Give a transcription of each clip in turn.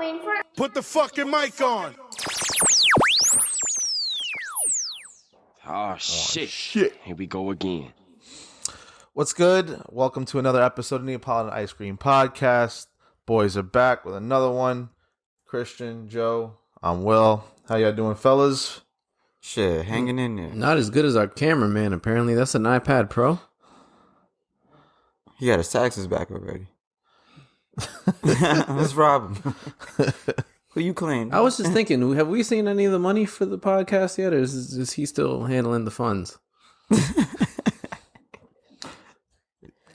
going for... Put the fucking mic on. Oh, shit. Here we go again. What's good? Welcome to another episode of Neapolitan Ice Cream Podcast. Boys are back with another one. Christian, Joe, I'm Will. How y'all doing, fellas? Shit, hanging in there. Not as good as our cameraman, apparently. That's an iPad Pro. He got his taxes back already. Let's rob him. Who you claim? I was just thinking, have we seen any of the money for the podcast yet, or is he still handling the funds?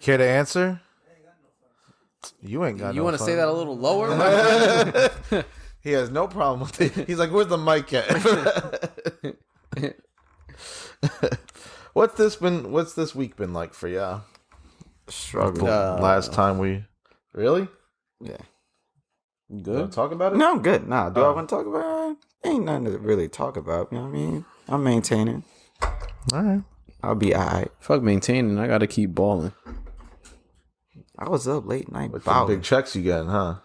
Care to answer? You ain't got You no want to fun. say that a little lower? He has no problem with it. He's like, where's the mic at? What's this week been like for y'all? Struggle. Last time we... Really? Yeah. Good. Talk about it? No, I'm good. Nah, do I want to talk about it? Ain't nothing to really talk about. You know what I mean? I'm maintaining. All right. I'll be alright. Fuck maintaining. I got to keep balling. I was up late night. With the big checks you getting, huh?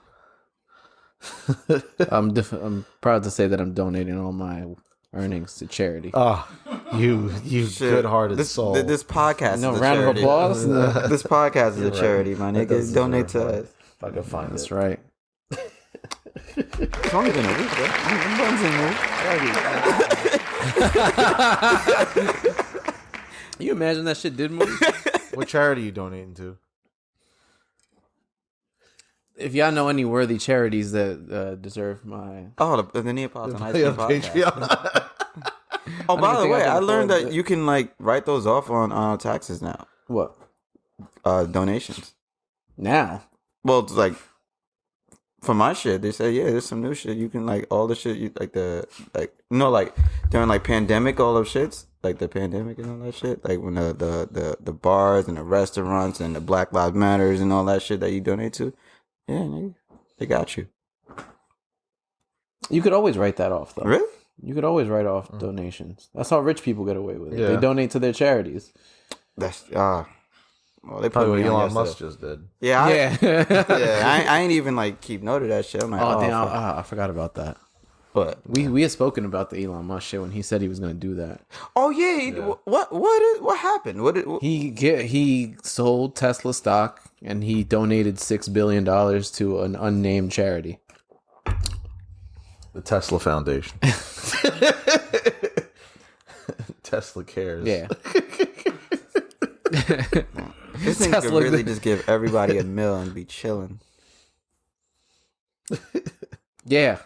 I'm proud to say that I'm donating all my earnings to charity. Oh, you good-hearted soul. This podcast No is a round charity. of applause. This podcast is a charity, my nigga. Donate to us. If I can find That's it. right. It's only been a week, bro. You imagine that shit did move? What charity you donating to? If y'all know any worthy charities that deserve my... Oh, the Neapolitan Ice Cream Podcast. Patreon. Oh, by the think I way, can I learned afford that it. you can like write those off on taxes now. What? Donations. Now? Well, it's like for my shit, they say there's some new shit. You can like all the shit you like like during like pandemic, all those shits like the pandemic and all that shit. Like when the bars and the restaurants and the Black Lives Matters and all that shit that you donate to. Yeah, nigga, they got you. You could always write that off, though. Really? You could always write off donations. That's how rich people get away with it. Yeah. They donate to their charities. That's well, they Probably put what me on Elon Musk yesterday. just did. Yeah, Yeah. I ain't even like keep note of that shit. I'm like, Oh, damn. fuck. I forgot about that. But We had spoken about the Elon Musk shit when he said he was going to do that. oh yeah, what happened? What He sold Tesla stock and he donated $6 billion to an unnamed charity. The Tesla Foundation. Tesla cares. Yeah. This thing could really just give everybody a meal and be chilling. Yeah.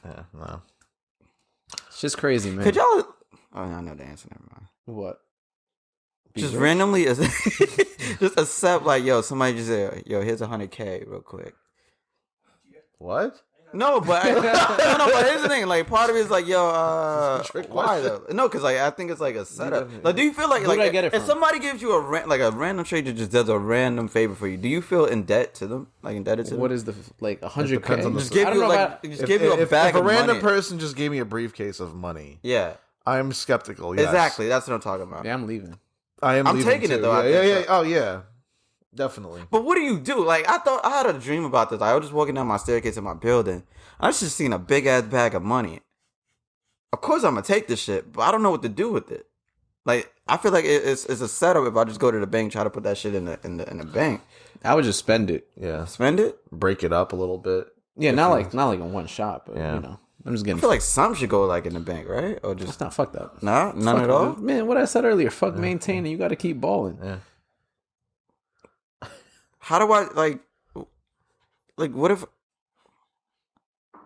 Yeah, no. It's just crazy, man. Could y'all? Oh, I know the answer. Never mind. What? Just randomly, just accept like, yo, somebody just say, yo, here's $100K real quick. What? No, but but here's the thing. Like, part of it is like, yo, why though? No, because like I think it's like a setup. Like, do you feel like Who did I get it if from? somebody gives you a random stranger just does a random favor for you, do you feel in debt to them? Like indebted to them? What is the, like, depends on $100K? the- Just give you like, just give you a bag if a of random money. person just gave me a briefcase of money, Yeah, I'm skeptical. Yes. exactly. That's what I'm talking about. Yeah, I'm leaving. I'm I'm leaving taking it, too. though, I Yeah, think yeah. so. Oh yeah, definitely. But what do you do? Like, I thought I had a dream about this. I was just walking down my staircase in my building. I just seen a big ass bag of money. Of course, I'm gonna take this shit, but I don't know what to do with it. Like, I feel like it's a setup. If I just go to the bank, try to put that shit in the bank, I would just spend it. Yeah, spend it. break it up a little bit. Yeah, not like in one shot, but Yeah. you know, I'm just I getting. feel like some should go like in the bank, right? Or It's just not fucked up. nah, none Fuck at it. all. Man, what I said earlier, fuck maintaining. You got to keep balling. Yeah. How do I like what if?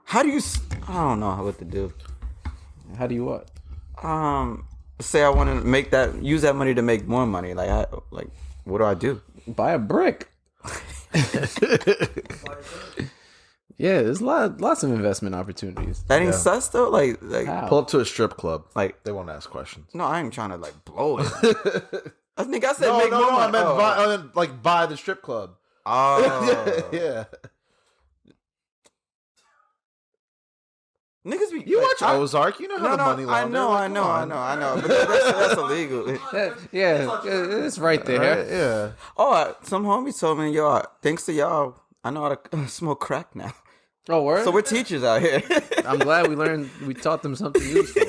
How do you? I don't know what to do. How do you what? Say I want to use that money to make more money. Like, what do I do? Buy a brick. Yeah, there's lots of investment opportunities. That ain't sus though. Like, How? Pull up to a strip club. like. They won't ask questions. No, I ain't trying to like blow it. I think I said make more I money. meant I meant like buy the strip club. Oh, yeah. Niggas be You watch Ozark, you know how the money I laundering. know. But that's illegal. Yeah, it's right there. Right? Yeah. Oh, some homies told me, yo, thanks to y'all, I know how to smoke crack now. Oh, word? So we're teachers out here. I'm glad we taught them something useful.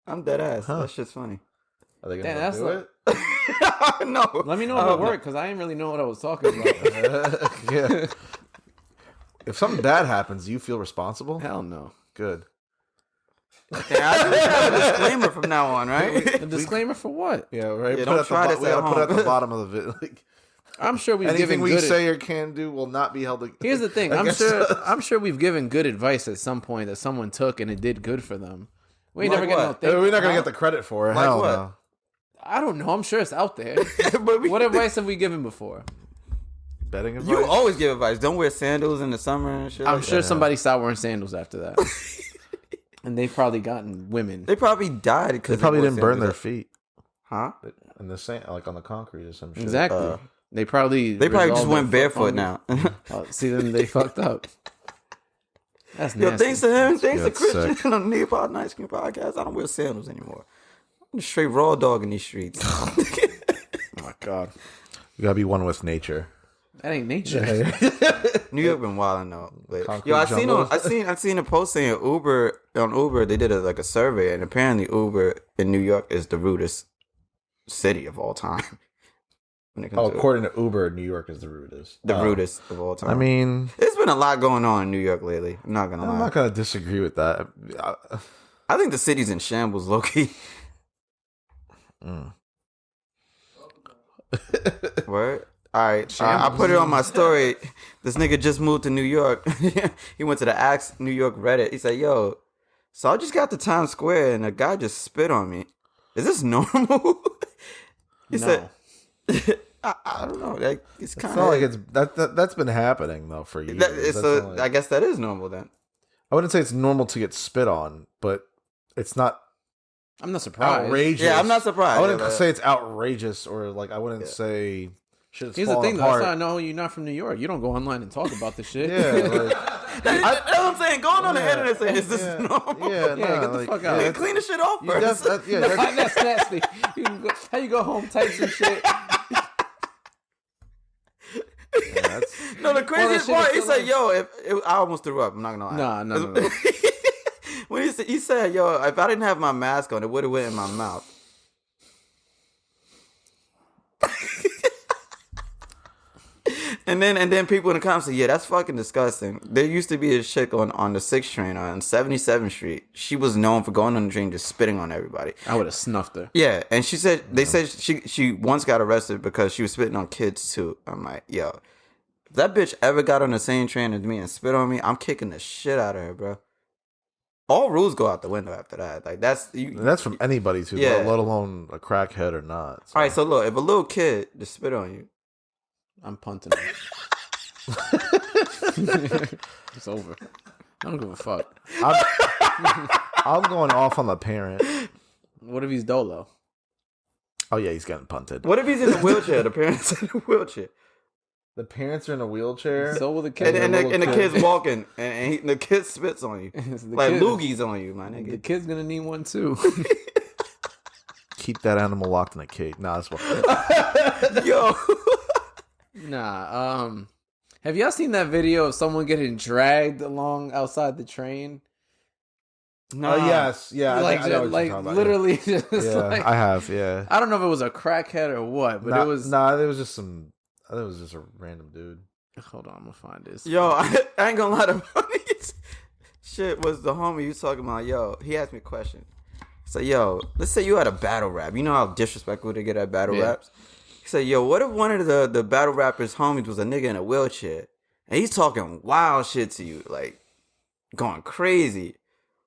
I'm dead ass. That shit's funny. Are they Damn, gonna that's do like- it? No. Let me know if it worked, because I didn't really know what I was talking about. Yeah. If something bad happens, do you feel responsible? Hell no. Good. Okay, I think we have a disclaimer from now on, right? A disclaimer for what? Yeah, right. Yeah, don't try this we at gotta put it at home. the bottom of the video. Like, I'm sure we've anything given we good. say or can do will not be held. Here's the thing. I'm sure we've given good advice at some point that someone took and it did good for them. We ain't Like never get no what? thing. We're not gonna get the credit for it. Like Hell what? no. I don't know. I'm sure it's out there. But What advice have we given before? Betting advice. you always give advice. Don't wear sandals in the summer and shit. I'm like sure that. somebody stopped wearing sandals after that. And they've probably gotten women. They probably died They because probably didn't burn their feet Huh? in the sand, like on the concrete or some shit. Exactly. They probably They probably just resolved went their barefoot fuck now. Oh, see, then they fucked up. That's Yo, nasty. thanks to him, thanks to That's Christian sick. on the Neapolitan Ice Cream Podcast. I don't wear sandals anymore. I'm a straight raw dog in these streets. Oh my god, You gotta be one with nature. that ain't nature. New York been wilding though. But, Concrete yo, I jungle. seen a post saying Uber they did a survey and apparently Uber in New York is the rudest city of all time. When it comes to According to Uber, New York is the rudest. the rudest of all time. I mean, there's been a lot going on in New York lately. I'm not gonna lie. I'm not gonna disagree with that. I think the city's in shambles, low key. Word. All right, I put it on my story. This nigga just moved to New York. He went to the Ask New York Reddit. He said, "Yo, so I just got to Times Square and a guy just spit on me. Is this normal?" He said, I don't know. Like, it's It's kind not like of it's that's been happening though for years. That's not like- I guess that is normal then. I wouldn't say it's normal to get spit on, but it's not I'm not surprised. outrageous. Yeah, I'm not surprised. I wouldn't Yeah, say it's outrageous or like I wouldn't say shit's Here's the falling thing, though. apart. That's how I know you're not from New York. You don't go online and talk about this shit. Yeah, like, That's what I'm saying. Going on the Yeah, internet saying, "Is this yeah, normal?" yeah, Yeah, get the fuck out. Yeah, clean the shit off You first. That's nasty. You can go, how you go home, type some shit. No, the craziest shit part, is he still said, "Yo, I almost threw up." I'm not gonna lie. No. When he said, "Yo, if I didn't have my mask on, it would have went in my mouth." And then people in the comments say, "Yeah, that's fucking disgusting." There used to be a chick on the 6th train on 77th Street. She was known for going on the train just spitting on everybody. I would have snuffed her. Yeah, and she said they said she once got arrested because she was spitting on kids too. I'm like, yo, if that bitch ever got on the same train as me and spit on me, I'm kicking the shit out of her, bro. All rules go out the window after that. Like that's that's from anybody too, Yeah. let alone a crackhead or not. So. all right. So look, if a little kid just spit on you, I'm punting her. It's over. I don't give a fuck. I'm going off on the parent. What if he's Dolo? Oh yeah, he's getting punted. what if he's in a wheelchair? The parents in a wheelchair, The parents are in a wheelchair. So will the kid. and The the kid's walking, and the kid spits on you, like kid- loogies on you, my The nigga. kid's gonna need one too. Keep that animal locked in a cage. Nah, that's what. Yo. Nah. Have y'all seen that video of someone getting dragged along outside the train? No, Yes, yeah. Like, I know what you're talking about, literally, just Yeah, like I have. Yeah. I don't know if it was a crackhead or what, but it was. Nah. It was just some. I think it was just a random dude. Hold on, I'm gonna find this. Yo, I ain't gonna lie, the funniest shit was the homie you talking about. Yo, he asked me a question. So, yo, let's say you had a battle rap. You know how disrespectful they get at battle raps? He said, yo, what if one of the battle rappers' homies was a nigga in a wheelchair? And he's talking wild shit to you, like, going crazy.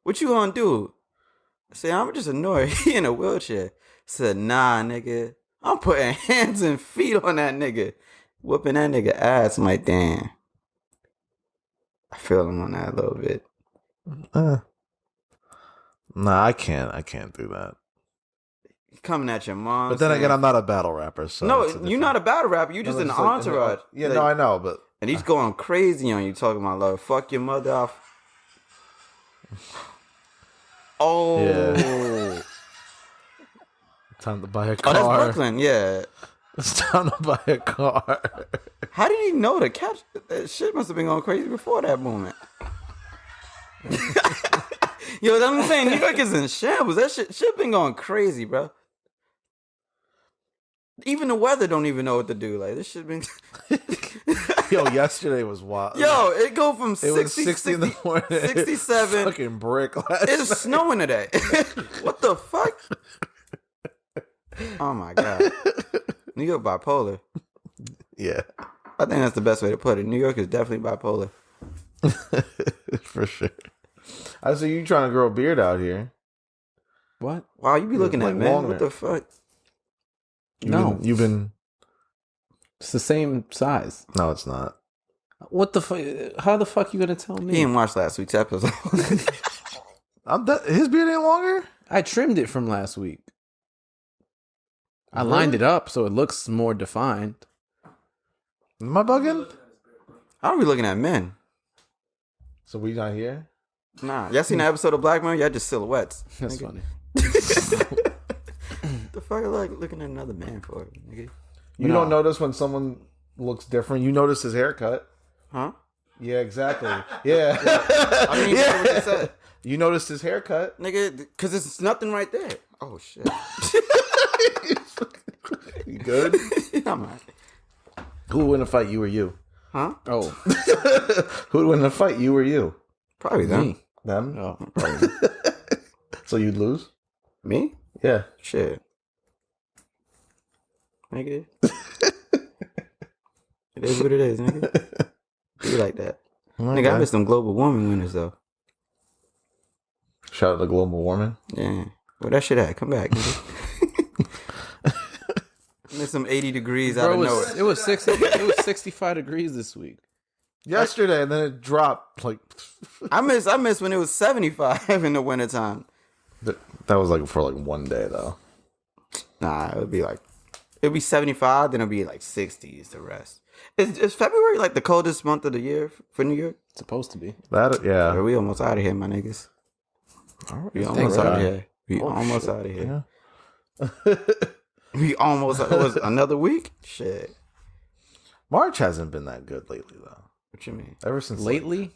What you gonna do? I said, I'm just annoyed. He in a wheelchair. I said, nah, nigga. I'm putting hands and feet on that nigga. Whooping that nigga ass. I'm like, damn. I feel him on that a little bit. Nah, I can't do that. Coming at your mom. But then saying- again, I'm not a battle rapper, so no, it's a you're different- not a battle rapper. You just No, an it's like- entourage. Yeah, Like, no, I know, but and he's going crazy on you, talking about love. Fuck your mother off. Oh. Yeah. Time to buy a Oh, that's car. Brooklyn. Yeah. It's time to buy a car. How did he know to catch that shit? Must have been going crazy before that moment. Yo, that's what I'm saying. New York is in shambles. That shit been going crazy, bro. Even the weather don't even know what to do. Like, this shit been... Yo, yesterday was wild. Yo, it go from It 60, was 60 in the morning. 67. Fucking brick last It's night. snowing today. What the fuck? Oh my God. New York bipolar. Yeah. I think that's the best way to put it. New York is definitely bipolar. For sure. I see you trying to grow a beard out here. What? Wow, you be looking like at men. longer. What the fuck? You've been... It's the same size. No, it's not. What the fuck? How the fuck you gonna tell He me? didn't watch last week's episode. His beard ain't longer? I trimmed it from last week. I lined it up so it looks more defined. Am I bugging? I don't be looking at men. So we not here? Nah. Y'all seen the episode of Black Man? Y'all just silhouettes. That's Nigga. funny. The fuck I like looking at another man for, nigga? You don't notice when someone looks different. You notice his haircut. Huh? Yeah, exactly. Yeah. I mean, yeah. What you said. You noticed his haircut. Nigga, because it's nothing right there. Oh, shit. You good? I'm right. Who would win a fight, you or you? Huh? Oh, Who would win a fight, you or you? Probably them. me. Them? Oh, Probably. So you'd lose? Me? Yeah. Shit. Nigga. It is what it is, nigga. You like that. Nigga, I miss them global warming winners, though. Shout out to global warming. Yeah. Where that shit at? Come back, nigga. Miss some 80 degrees out bro, of nowhere. it was 65 degrees this week. Yesterday, and then it dropped. Like I miss when it was 75 in the wintertime. that was like for like one day though. Nah, it'd be 75, then it'd be like 60s the rest. Is February like the coldest month of the year for New York? It's supposed to be. That yeah. Or we almost out of here, my niggas. We almost out of here. We almost out of here. Yeah. We almost it was another week? Shit. March hasn't been that good lately though. What you mean? Ever since Lately?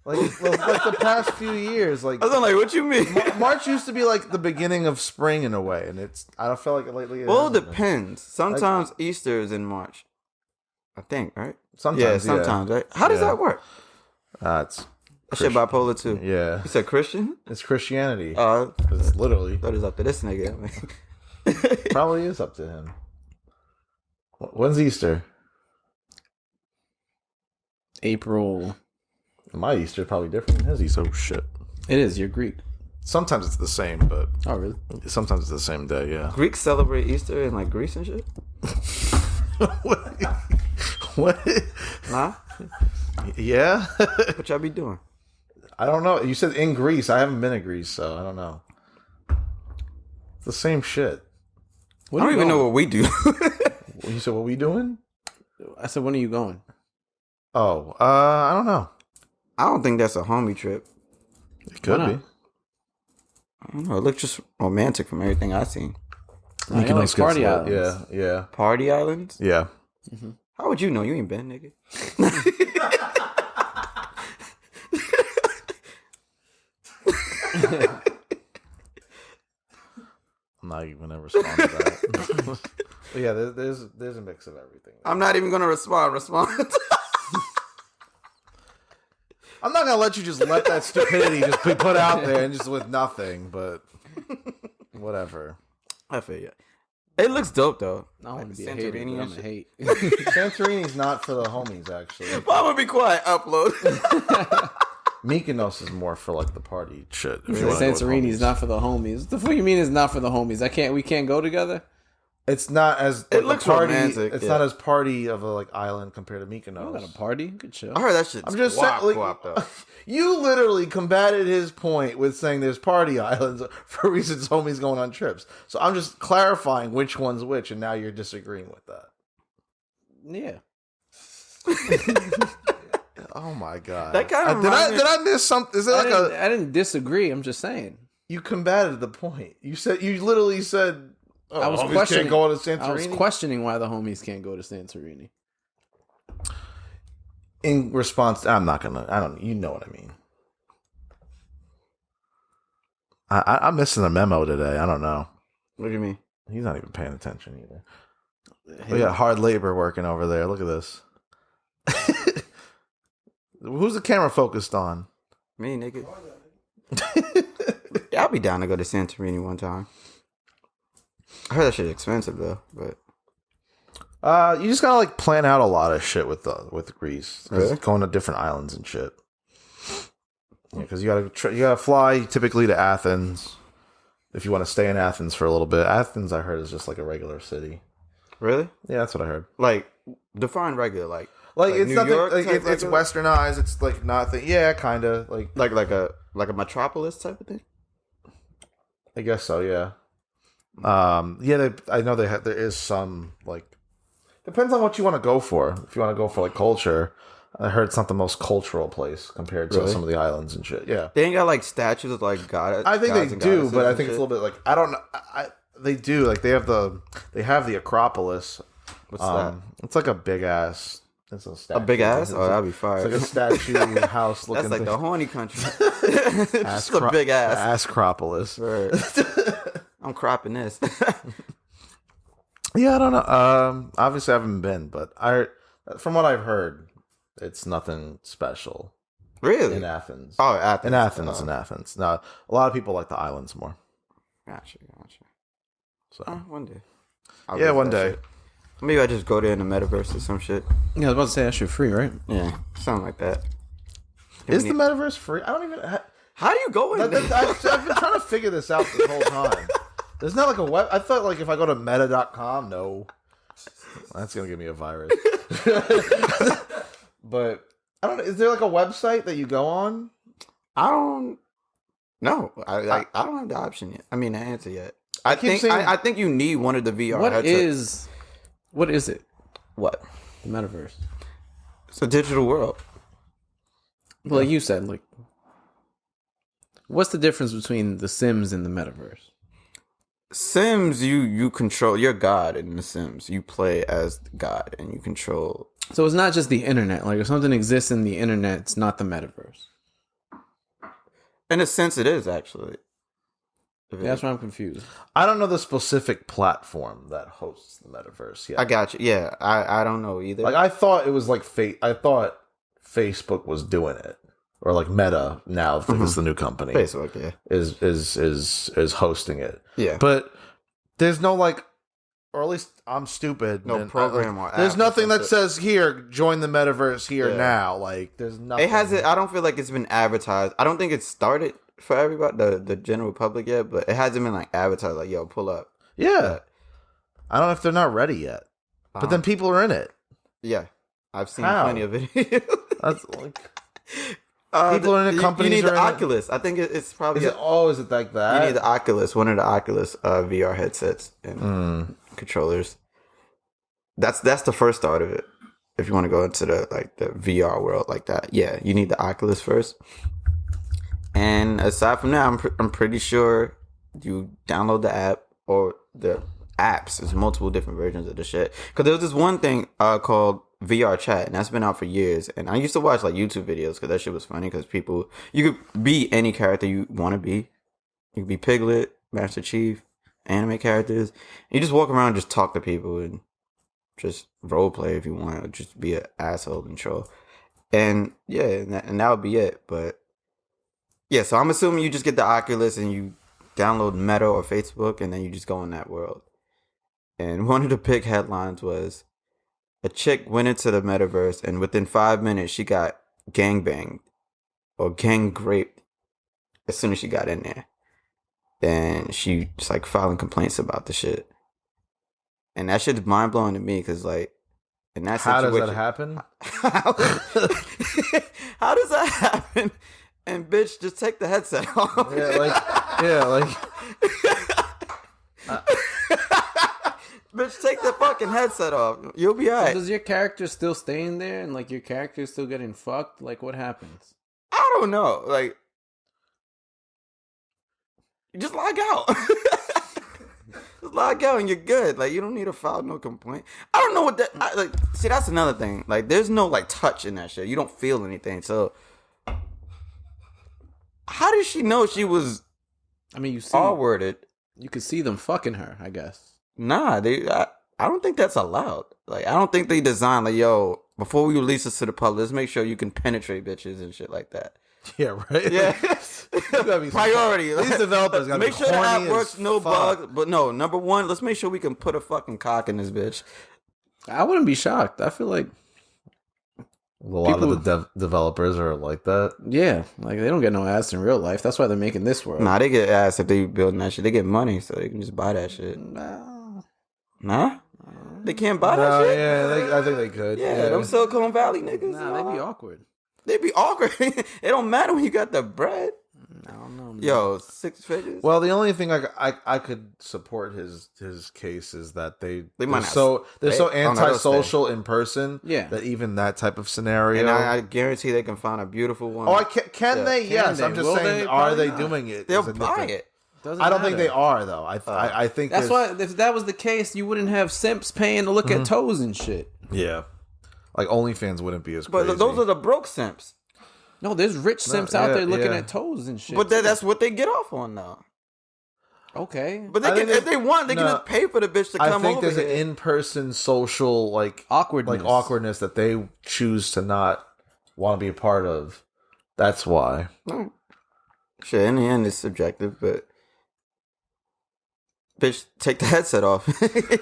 like the past few years, like I was like, what you mean? March used to be like the beginning of spring in a way, and I don't feel like it lately. Well, it hasn't been. depends. Sometimes Easter is in March. I think, right? Sometimes, sometimes, right? How does Yeah. that work? It's That shit bipolar too. yeah. You said Christian? It's Christianity. That It's literally is up to this nigga. probably is up to him. When's Easter? April. My Easter is probably different than his Easter. Oh shit. It is. You're Greek. Sometimes it's the same, but Oh, really? sometimes it's the same day. Yeah. Greeks celebrate Easter in like Greece and shit? What? Nah? Yeah. What y'all be doing? I don't know. You said in Greece. I haven't been to Greece, so I don't know. It's the same shit. When I are don't you even know going? what we do. You said what we doing? I said, when are you going? Oh, I don't know. I don't think that's a homie trip. It could Why be. not? I don't know. It looks just romantic from everything I've seen. I like Mykonos party gets islands. lit. Yeah, Party islands? yeah. How would you know? You ain't been, nigga. I'm not even gonna respond to that. But yeah, there's a mix of everything. I'm not even gonna respond. I'm not gonna let you just let that stupidity just be put out there and just with nothing. But whatever. I feel you. It looks dope though. I want Like to be a Santorini hater, but and I'm a shit. hate. Santorini's not for the homies, actually. Well, I'm gonna be quiet. Upload. Mykonos is more for like the party shit. if you wanna go with Santorini's homies. not for the homies. What the fuck you mean it's not for the homies? We can't go together? It's not as It like, looks a party. romantic, It's yeah. not as party of a like island compared to I got a Mykonos. party. Good show. I heard that shit. I'm just saying, like, though. you literally combated his point with saying there's party islands for reasons homies going on trips. So I'm just clarifying which one's which, and now you're disagreeing with that. Yeah. Oh my god! That kind of did reminds me- I miss something? Is it like I didn't disagree. I'm just saying. you combated the point? You literally said Oh, I was homies questioning. can't go to Santorini? I was questioning why the homies can't go to Santorini. In response, I'm not gonna. I don't. You know what I mean. I'm missing a memo today. I don't know. What do you mean? He's not even paying attention either. We got hard labor working over there. Look at this. Who's the camera focused on? Me, nigga. I'll be down to go to Santorini one time. I heard that shit's expensive though, but you just gotta like plan out a lot of shit with Greece. Really? Going to different islands and shit. Yeah, because you gotta fly typically to Athens if you want to stay in Athens for a little bit. Athens, I heard, is just like a regular city. really, Yeah, that's what I heard. like define regular, like It's New nothing. York Like, type it's regular? westernized. It's like nothing. Yeah, kind of like like a metropolis type of thing. I guess so. Yeah. Yeah. I know there is some like depends on what you want to go for. If you want to go for like culture, I heard it's not the most cultural place compared to Really? some of the islands and shit. Yeah. They ain't got like statues of like God. I think gods they and do, goddesses but I and think it's a shit. little bit like I don't know. They do like they have the Acropolis. What's that? It's like a big ass. It's a statue. A big ass? It's Oh, that'd be fire. like a statue house looking. That's like thing. the horny country. Just a big ass. Acropolis. Right. I'm cropping this. Yeah, I don't know. Obviously, I haven't been, but from what I've heard, it's nothing special Really? in Athens. Oh, Athens. In Athens. Now, a lot of people like the islands more. Gotcha. So, One day. yeah, one day. Maybe I just go there in the metaverse or some shit. Yeah, I was about to say that shit free, right? Yeah, something like that. Is the metaverse free? I don't even. How do you go in there? I've been trying to figure this out this whole time. There's not like a web. I thought like if I go to meta.com, no, that's gonna give me a virus. But I don't know. Is there like a website that you go on? I don't know. I don't have the option yet. I mean, the answer yet. I keep saying- I think you need one of the VR headsets. What is it? What? The metaverse. It's a digital world. Well, like you said, like, what's the difference between The Sims and the metaverse? Sims, you control. You're God in The Sims. You play as God and you control. So it's not just the internet. Like, if something exists in the internet, it's not the metaverse. In a sense, it is actually. That's why I'm confused. I don't know the specific platform that hosts the metaverse yet. I got you. Yeah, I don't know either. Like I thought it was like I thought Facebook was doing it, or like Meta now is the new company. Facebook, yeah, is hosting it. yeah. But there's no like, or at least I'm stupid. No and program or there's app or nothing that something. says here join the metaverse here Yeah. now. Like there's nothing. It hasn't. I don't feel like it's been advertised. I don't think it's started for everybody, the general public yet. But it hasn't been like advertised. Like, yo, pull up. Yeah, I don't know if they're not ready yet. But then people are in it. Yeah, I've seen How? plenty of videos. That's like people are in it. Companies You need are the in it. Oculus. I think it's probably. Is it like that? You need the Oculus, one of the Oculus VR headsets and controllers. That's the first start of it. If you want to go into the VR world like that, yeah, you need the Oculus first. And aside from that, I'm pretty sure you download the app or the apps. There's multiple different versions of the shit. Because there was this one thing called VR Chat, and that's been out for years. And I used to watch like YouTube videos because that shit was funny. Because you could be any character you want to be. You could be Piglet, Master Chief, anime characters. You just walk around, and just talk to people, and just role play if you want, or just be an asshole and troll. And yeah, and that would be it. But yeah, so I'm assuming you just get the Oculus and you download Meta or Facebook, and then you just go in that world. And one of the big headlines was a chick went into the metaverse, and within 5 minutes, she got gangbanged or gang raped as soon as she got in there. And she just like filing complaints about the shit. And that shit's mind blowing to me because like in that How does situation, that happen? How does that happen? And bitch, just take the headset off. Bitch, take the fucking headset off. You'll be alright. Does your character still stay in there and like your character is still getting fucked? Like what happens? I don't know. Like, just log out. Just Just log out and you're good. Like, you don't need to file no complaint. I don't know what that... see, that's another thing. Like, there's no, like, touch in that shit. You don't feel anything. So, how did she know she was... I mean, you see... R-worded? You could see them fucking her, I guess. Nah, I don't think that's allowed. Like, I don't think they designed, like, yo, before we release this to the public, let's make sure you can penetrate bitches and shit like that. Yeah, right. Yeah. Priority. These developers gotta make be sure the app horny works, as no fuck. bugs. But no, number one, let's make sure we can put a fucking cock in this bitch. I wouldn't be shocked. I feel like A lot of the developers are like that. yeah, like they don't get no ass in real life. That's why they're making this world. Nah, they get ass if they building that shit. They get money, so they can just buy that shit. Nah? They can't buy that shit? Yeah, I think they could. Yeah, them Silicon Valley niggas. Nah, they'd be awkward. They be awkward. It don't matter when you got the bread. I don't know. Man. Yo, 6 figures? Well, the only thing I could support his case is that They they're might not so stay. antisocial in person. Yeah. That even that type of scenario. And I guarantee they can find a beautiful one. Oh, can they? Can Yes, they? I'm just Will saying. they? Are Probably they not. doing it? They'll is a buy different- it. Doesn't I don't think matter. they are though. I think That's there's- why if that was the case, you wouldn't have simps paying to look at toes and shit. Yeah, like OnlyFans wouldn't be as But crazy. those are the broke simps. No, there's rich simps out yeah, there looking yeah. at toes and shit. But that's what they get off on now. okay. But they I can, think if they want, they can no, just pay for the bitch to I come think over there's here. an in-person social awkwardness that they choose to not want to be a part of. That's why. Shit, in the end, it's subjective, but bitch, take the headset off.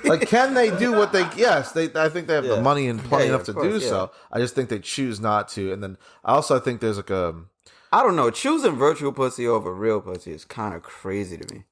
Like, can they do what they? Yes, they. I think they have the Yeah. money and plenty Yeah, enough of to course, do yeah. so. I just think they choose not to. And then I think there's like a. I don't know. Choosing virtual pussy over real pussy is kind of crazy to me.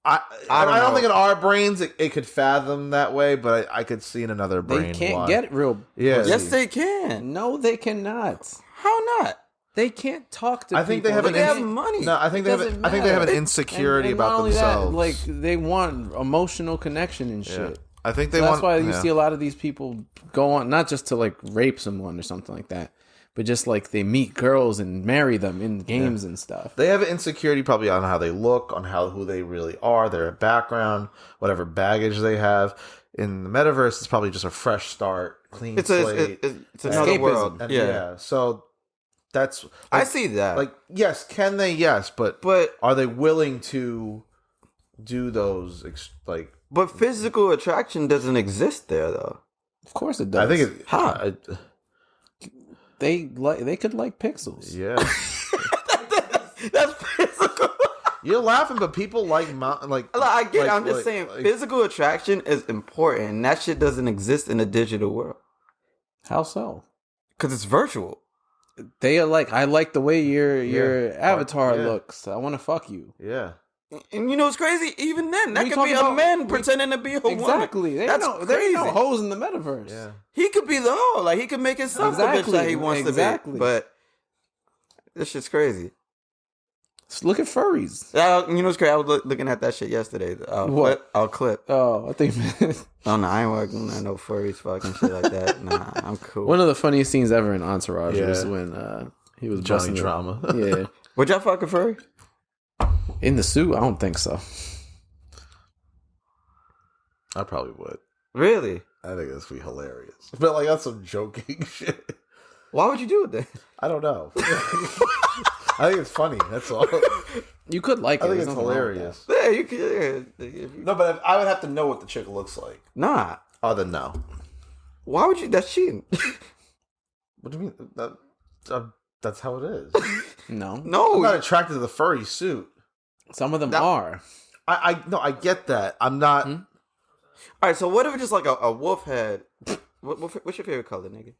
I don't don't know. think in our brains it could fathom that way, but I could see in another brain. They can't why. get real. Yeah. pussy. Yes, they can. No, they cannot. How not? They can't talk to I think people. they have But an. they have money. No, I think It they have. doesn't I think they have an matter. insecurity And not about only themselves. That, like they want emotional connection and shit. Yeah. I think they So want. that's why you yeah. see a lot of these people go on, not just to like rape someone or something like that, but just like they meet girls and marry them in games and stuff. They have an insecurity probably on how they look, on who they really are, their background, whatever baggage they have. In the metaverse, it's probably just a fresh start, clean It's slate. it's another Escapism. world. And Yeah. so that's. I like, see that. Like, yes, can they? Yes, but but are they willing to do those? but physical attraction doesn't exist there though. Of course it does. I think it. How? they could like pixels. Yeah, That's physical. you're laughing, but people like I get it. I'm just saying physical attraction is important, and that shit doesn't exist in the digital world How so? because it's virtual. They are like, I like the way your avatar yeah. looks. I want to fuck you. Yeah. And you know what's crazy? Even then, that We could talk be a about- man pretending to be a woman. Exactly. They That's know, crazy. there ain't no hoes in the metaverse. Yeah. He could be the hoe. Like, he could make himself the bitch that he wants to Exactly. be. But this shit's crazy. Just look at furries. You know what's crazy? I was looking at that shit yesterday. What? I'll clip. Oh, I think Oh, no, I ain't working on no furries fucking shit like that. Nah, I'm cool. one of the funniest scenes ever in Entourage was Yeah. when he was Johnny busting Drama. Yeah. Would y'all fuck a furry? In the suit? I don't think so. I probably would. Really? I think that's be hilarious. But like that's some joking shit. Why would you do it then? I don't know. I think it's funny. That's all. You could like it. I think There's it's nothing wrong with hilarious. Yeah, you could. Yeah, if you, No, but I would have to know what the chick looks like. nah. Other than no. Why would you? That's cheating. What do you mean? That's how it is. that. No. I'm No. not attracted to the furry suit. Some of them are. I get that. I'm not. All right, so what if it's just like a wolf head? What's your favorite color, nigga?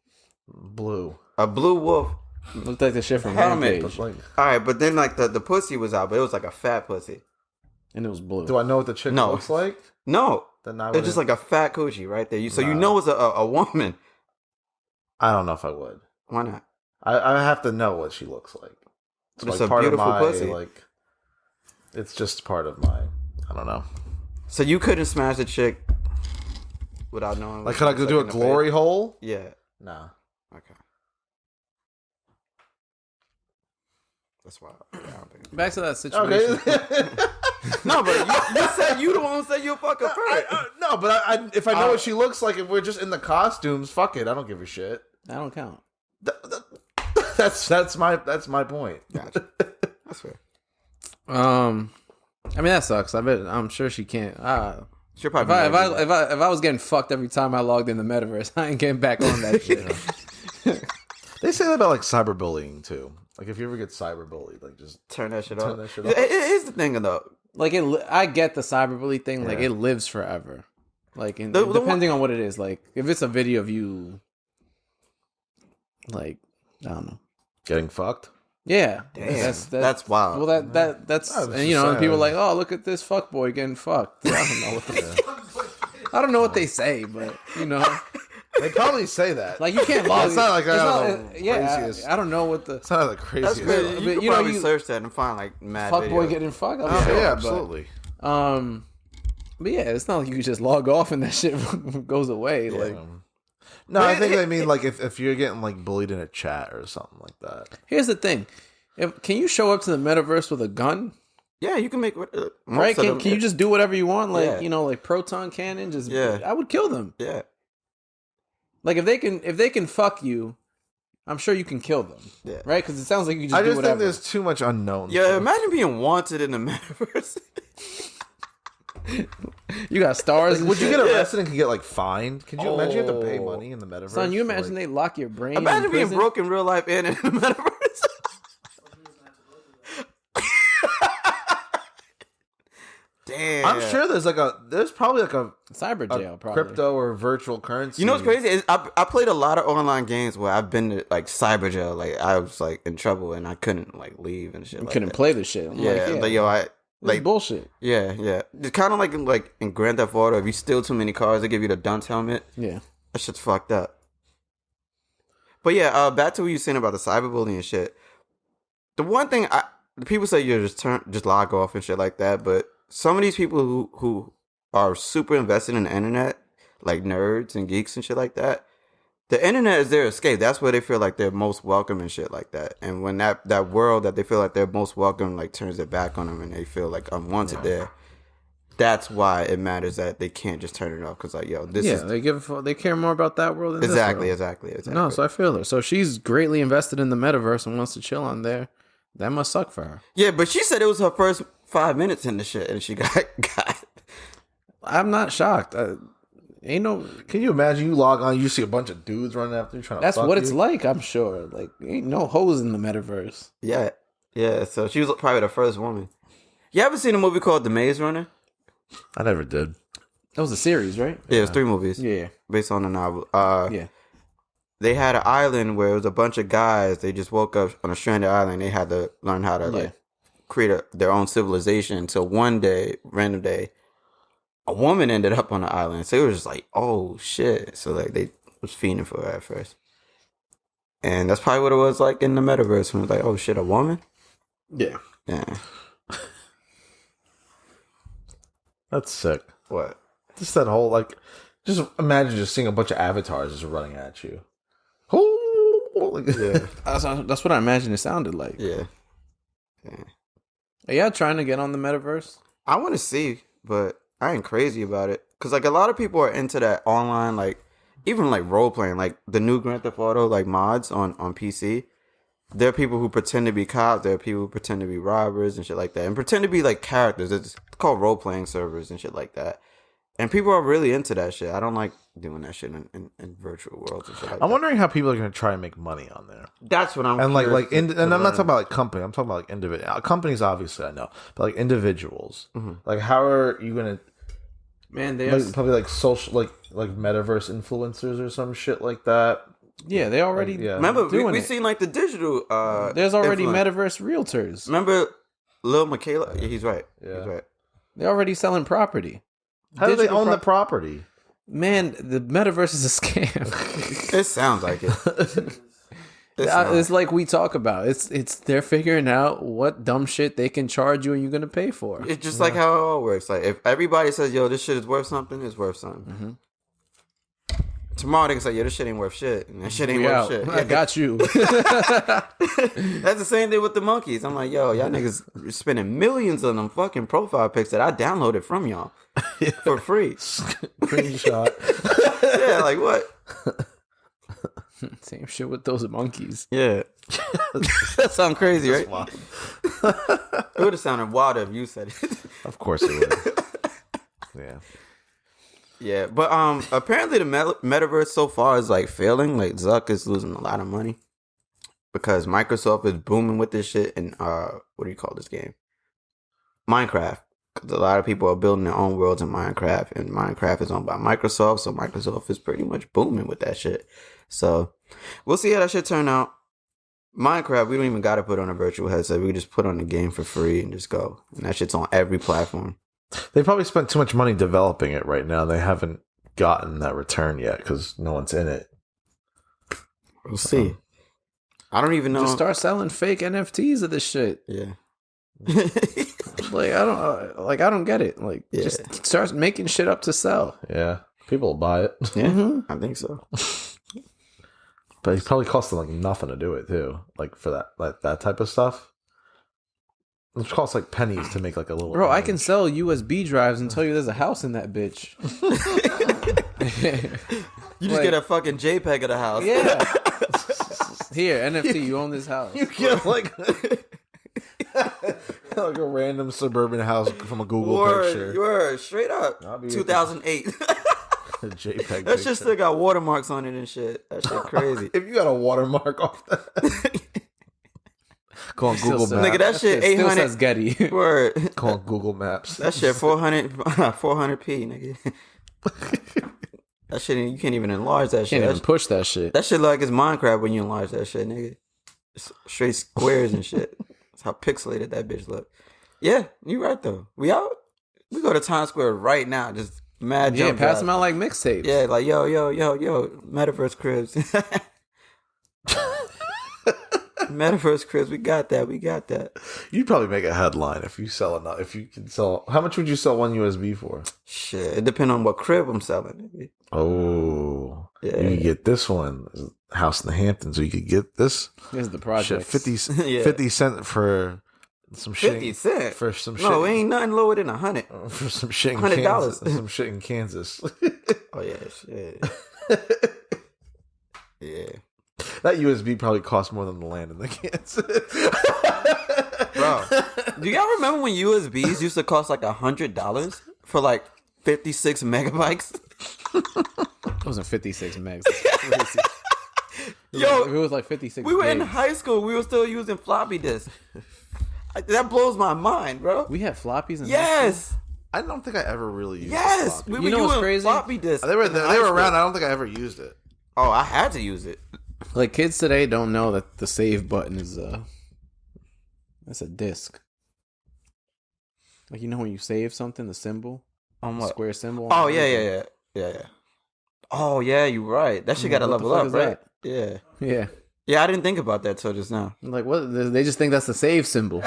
Blue. A blue wolf. Looked like the shit from Helmet. Rampage. Like, All right, but then like the pussy was out, but it was like a fat pussy. And it was blue. do I know what the chick No. looks like? No, Then I it's just like a fat coochie right there. So you Nah. know it's a woman. I don't know if I would. Why not? I have to know what she looks like. It's It's like a part of beautiful my pussy. like. It's just part of my. I don't know. So you couldn't smash a chick without knowing. Like, what could I she go looks do a like in the glory face? hole? Yeah. No. Okay. That's wild. Yeah, I don't think. Back to that situation. Okay. No, but you said you the one who said you'll fuck her first. No, but if I know what she looks like, if we're just in the costumes, fuck it. I don't give a shit. That don't count. That's my point. Gotcha. That's fair. I mean that sucks. I'm sure she can't. She'll If probably I was getting fucked every time I logged in the metaverse, I ain't getting back on that shit. They say that about like cyberbullying too. Like if you ever get cyberbullied, like just turn that shit turn off. that shit off. Here's the thing though. Like I get the cyberbully thing. Like Yeah. it lives forever. Like The depending on what it is. Like if it's a video of you, like I don't know. Getting fucked. Yeah, Damn, that's wild. Well, that's I was and, just you know, and people are saying. like, oh, look at this fuckboy getting fucked. I don't know I don't know what they say, but you know, They probably say that. like you can't log. It's not like it's craziest. I don't know what the It's not the That's craziest. good. You but can you know, probably you- search that and find like mad fuckboy videos. getting fucked. I'm Oh, sure, yeah, but, absolutely. But yeah, it's not like you can just log off and that shit goes away. Like, No, I think they mean like if you're getting like bullied in a chat or something like that. here's the thing: can you show up to the metaverse with a gun? Yeah, you can make most Right? of them, Can you just do whatever you want? Like Yeah. you know, like proton cannon. Just Yeah. I would kill them. Yeah. Like if they can fuck you, I'm sure you can kill them. Yeah. Right? Because it sounds like you can I just do just think whatever. there's too much unknown. Yeah, stuff. imagine being wanted in the metaverse. You got stars. and Would you shit. get arrested and could get like fined? Could you imagine you have to pay Oh. money in the metaverse? Son, you for, imagine like- they lock your brain. Imagine in being prison? broke in real life and in the metaverse. Damn. I'm sure there's probably like a Cyber jail, probably. crypto or virtual currency. You know what's crazy? Is I played a lot of online games where I've been to like cyber jail. Like I was like in trouble and I couldn't like leave and shit. You like couldn't that. play this shit. I'm Yeah, like, like yo, I This is like bullshit. yeah. It's kind of like in Grand Theft Auto. If you steal too many cars, they give you the dunce helmet. Yeah. That shit's fucked up. But yeah, back to what you were saying about the cyberbullying and shit. The one thing the people say you just log off and shit like that, but some of these people who are super invested in the internet, like nerds and geeks and shit like that, the internet is their escape. That's where they feel like they're most welcome and shit like that. And when that world that they feel like they're most welcome like turns their back on them and they feel like unwanted there, that's why it matters that they can't just turn it off. Because like, yo, this is they care more about that world than exactly. this world. No, so I feel her. So she's greatly invested in the metaverse and wants to chill on there. That must suck for her. Yeah, but she said it was her first 5 minutes in the shit and she got. I'm not shocked. Ain't no. Can you imagine you log on, you see a bunch of dudes running after you trying to That's fuck what you? it's like. I'm sure. Like ain't no hoes in the metaverse. Yeah. So she was probably the first woman. You ever seen a movie called The Maze Runner? I never did. That was a series, right? Yeah, it was 3 movies. Yeah. Based on a novel. Yeah. They had an island where it was a bunch of guys. They just woke up on a stranded island. They had to learn how to like create their own civilization. Until one day, random day, a woman ended up on the island. So it was just like, oh shit. So like they was fiending for her at first. And that's probably what it was like in the metaverse. When it was like, oh shit, a woman? Yeah. Yeah. That's sick. What? Just that whole just imagine just seeing a bunch of avatars just running at you. Yeah. That's what I imagine it sounded like. Yeah. Are y'all trying to get on the metaverse? I want to see, but I ain't crazy about it. Because, like, a lot of people are into that online, like, even, like, role-playing. Like, the new Grand Theft Auto, like, mods on PC. There are people who pretend to be cops. There are people who pretend to be robbers and shit like that. And pretend to be, like, characters. It's called role-playing servers and shit like that. And people are really into that shit. I don't like doing that shit in virtual worlds and shit like that. I'm wondering how people are going to try and make money on there. That's what I'm And curious and to I'm not learn. talking about like company. I'm talking about like individual companies. Obviously, I know, but like individuals. Like, how are you gonna? Man, Probably like social, like metaverse influencers or some shit like that. yeah, they already Yeah. Remember, doing we it. seen, like, the digital... There's already influence. metaverse realtors. Remember Lil Michaela? Yeah, he's right. Yeah. He's right. They're already selling property. How do they Digital own the property? Man, the metaverse is a scam. It sounds like it. It's like we talk about. It's they're figuring out what dumb shit they can charge you and you're gonna pay for. It's just like how it all works. Like if everybody says, "Yo, this shit is worth something," it's worth something. tomorrow they can say, "Yeah, this shit ain't worth shit," and that shit ain't We worth out. shit. I got you. That's the same thing with the monkeys. I'm like, yo, y'all niggas spending millions on them fucking profile pics that I downloaded from y'all for free. Screenshot. Yeah, like what? Same shit with those monkeys. Yeah. That sounds crazy, right? Wow. It would have sounded wilder if you said it. Of course it would. Yeah. Yeah, but apparently the metaverse so far is like failing. Like Zuck is losing a lot of money because Microsoft is booming with this shit. And what do you call this game? Minecraft. Because a lot of people are building their own worlds in Minecraft, and Minecraft is owned by Microsoft, so Microsoft is pretty much booming with that shit. So we'll see how that shit turn out. Minecraft, we don't even gotta put on a virtual headset. We can just put on the game for free and just go. And that shit's on every platform. They probably spent too much money developing it right now. They haven't gotten that return yet because no one's in it. We'll see. I don't even know. Just start selling fake NFTs of this shit. Yeah. Like I don't get it. Like just start making shit up to sell. Yeah. People will buy it. Yeah, I think so. But it probably costs them like nothing to do it too. Like for that type of stuff. It costs like pennies to make like a little. Bro, I image. can sell USB drives and tell you there's a house in that bitch. You just get a fucking JPEG of the house. Yeah. Here, NFT, you own this house. You get like like a random suburban house from a Google picture. Word, straight up. 2008. A JPEG. That shit still got watermarks on it and shit. That shit crazy. If you got a watermark off that. Go on Google Maps. Nigga, that shit still 800. says Getty. Word. Go on Google Maps. That shit 400p, nigga. That shit, you can't even enlarge that shit. Can't even push that shit. That shit like it's Minecraft when you enlarge that shit, nigga. It's straight squares and shit. That's how pixelated that bitch look. Yeah, you right though. We out? We go to Times Square right now. Just mad jump pass drive. them out like mixtapes. Yeah, like yo, Metaverse cribs. Metaverse cribs, we got that. You'd probably make a headline if you sell enough. If you can sell, how much would you sell one USB for? Shit, it depends on what crib I'm selling. Nigga. Oh, Yeah. you could get this one, house in the Hamptons, or you could get this. Here's the project. Shit, 50, Yeah. 50 cent for some shit. 50 cent For some shit. No, it ain't nothing lower than 100. For some shit in $100. Kansas. Some shit in Kansas. Oh yeah, shit. Yeah. That USB probably costs more than the land in the Kansas. Bro, do y'all remember when USBs used to cost like $100 for like 56 megabytes? It wasn't 56 megs. Yo, It was like 56 we were in gigs. high school. We were still using floppy disks. That blows my mind, bro. We had floppies in high Yes, I don't think I ever really used yes. it. We You were know what's using crazy? floppy disks. They were in high school. around. I don't think I ever used it. Oh, I had to use it. school. Like kids today don't know that the save button is that's a disc. Like you know when you save something, the symbol, On the what? square symbol. Oh yeah. Oh yeah, you're right. That shit got to What the level fuck up, is right? that? Yeah. Yeah. Yeah, I didn't think about that till just now. Like what? They just think that's the save symbol.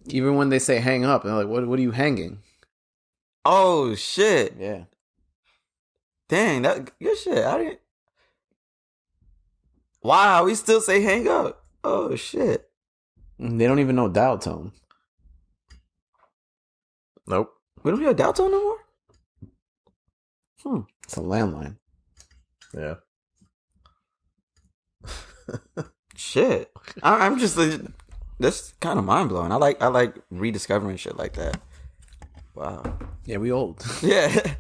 Even when they say hang up, they're like, "What are you hanging?" Oh shit! Yeah. Dang, that good shit. I didn't. Wow, we still say hang up. Oh shit! They don't even know dial tone. Nope. We don't hear dial tone no more. It's a landline. Yeah. Shit. I'm just. That's kind of mind blowing. I like rediscovering shit like that. Wow. Yeah, we old. Yeah.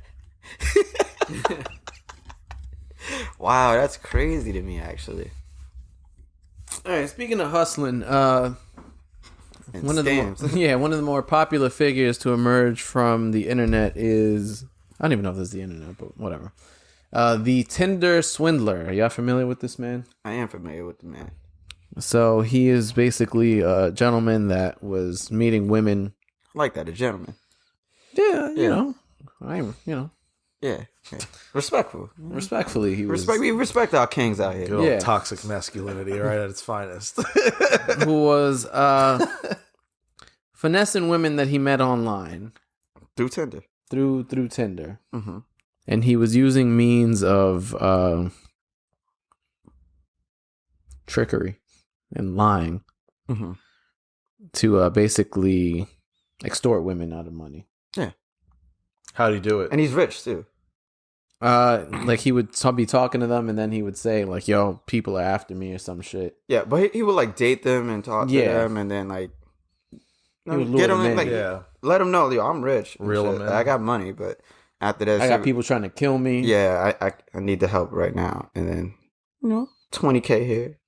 Wow, that's crazy to me, actually. All right. Speaking of hustling, one of the more popular figures to emerge from the internet is I don't even know if this is the internet, but whatever. The Tinder Swindler. Are y'all familiar with this man? I am familiar with the man. So he is basically a gentleman that was meeting women. I like that, a gentleman. Yeah, Yeah. Yeah. Yeah. Respectful. Respectfully, he was We respect our kings out here. Good old Yeah. toxic masculinity, right at its finest. who was finessing women that he met online. Through Tinder. through Tinder, Mm-hmm. and he was using means of trickery and lying Mm-hmm. to basically extort women out of money. Yeah. How do you do it? And he's rich too. Like he would be talking to them, and then he would say like, "Yo, people are after me" or some shit. Yeah, but he would like date them and talk to them, and then like He would get lure them them in, in. like Yeah. let them know, yo, I'm rich. and Reel shit. 'em in. I got money, but after that, I got people trying to kill me. Yeah, I need the help right now, and then 20K here,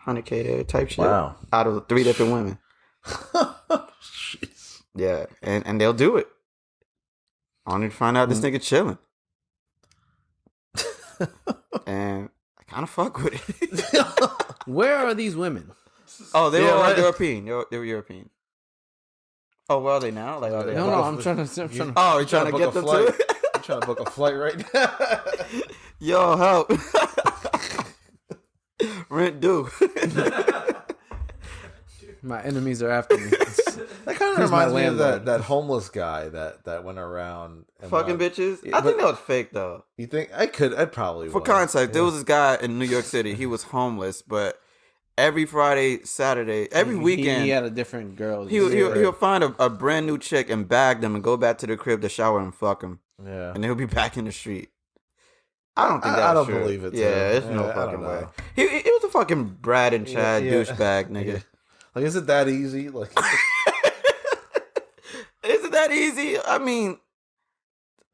100K there, type shit. Wow. Out of 3 different women. Jeez. Yeah, and they'll do it. Only to find out this nigga chilling. And I kind of fuck with it. Where are these women? Oh, they Yeah, were right. European. They were European. Oh, where are they now? Like, are they? No, I'm trying to. Oh, you're trying to get them flight. to? I'm trying to book a flight right now. Yo, help! Rent due. My enemies are after me. That kind of Who's my reminds me of landlord? that homeless guy that went around and Fucking like, bitches. Yeah, I but- think that was fake though. You think I'd probably For would. context, there Yeah. was this guy in New York City. He was homeless, but every Friday, Saturday, every weekend, he had a different girl. he'll find a brand new chick and bag them and go back to the crib to shower and fuck him, Yeah. and he'll be back in the street. I don't think that's I don't true. believe it, too. Yeah, it's no Yeah, I fucking don't way. know. He was a fucking Brad and Chad Yeah. douchebag nigga. Yeah. Like, is it that easy? Like, Is it that easy? I mean,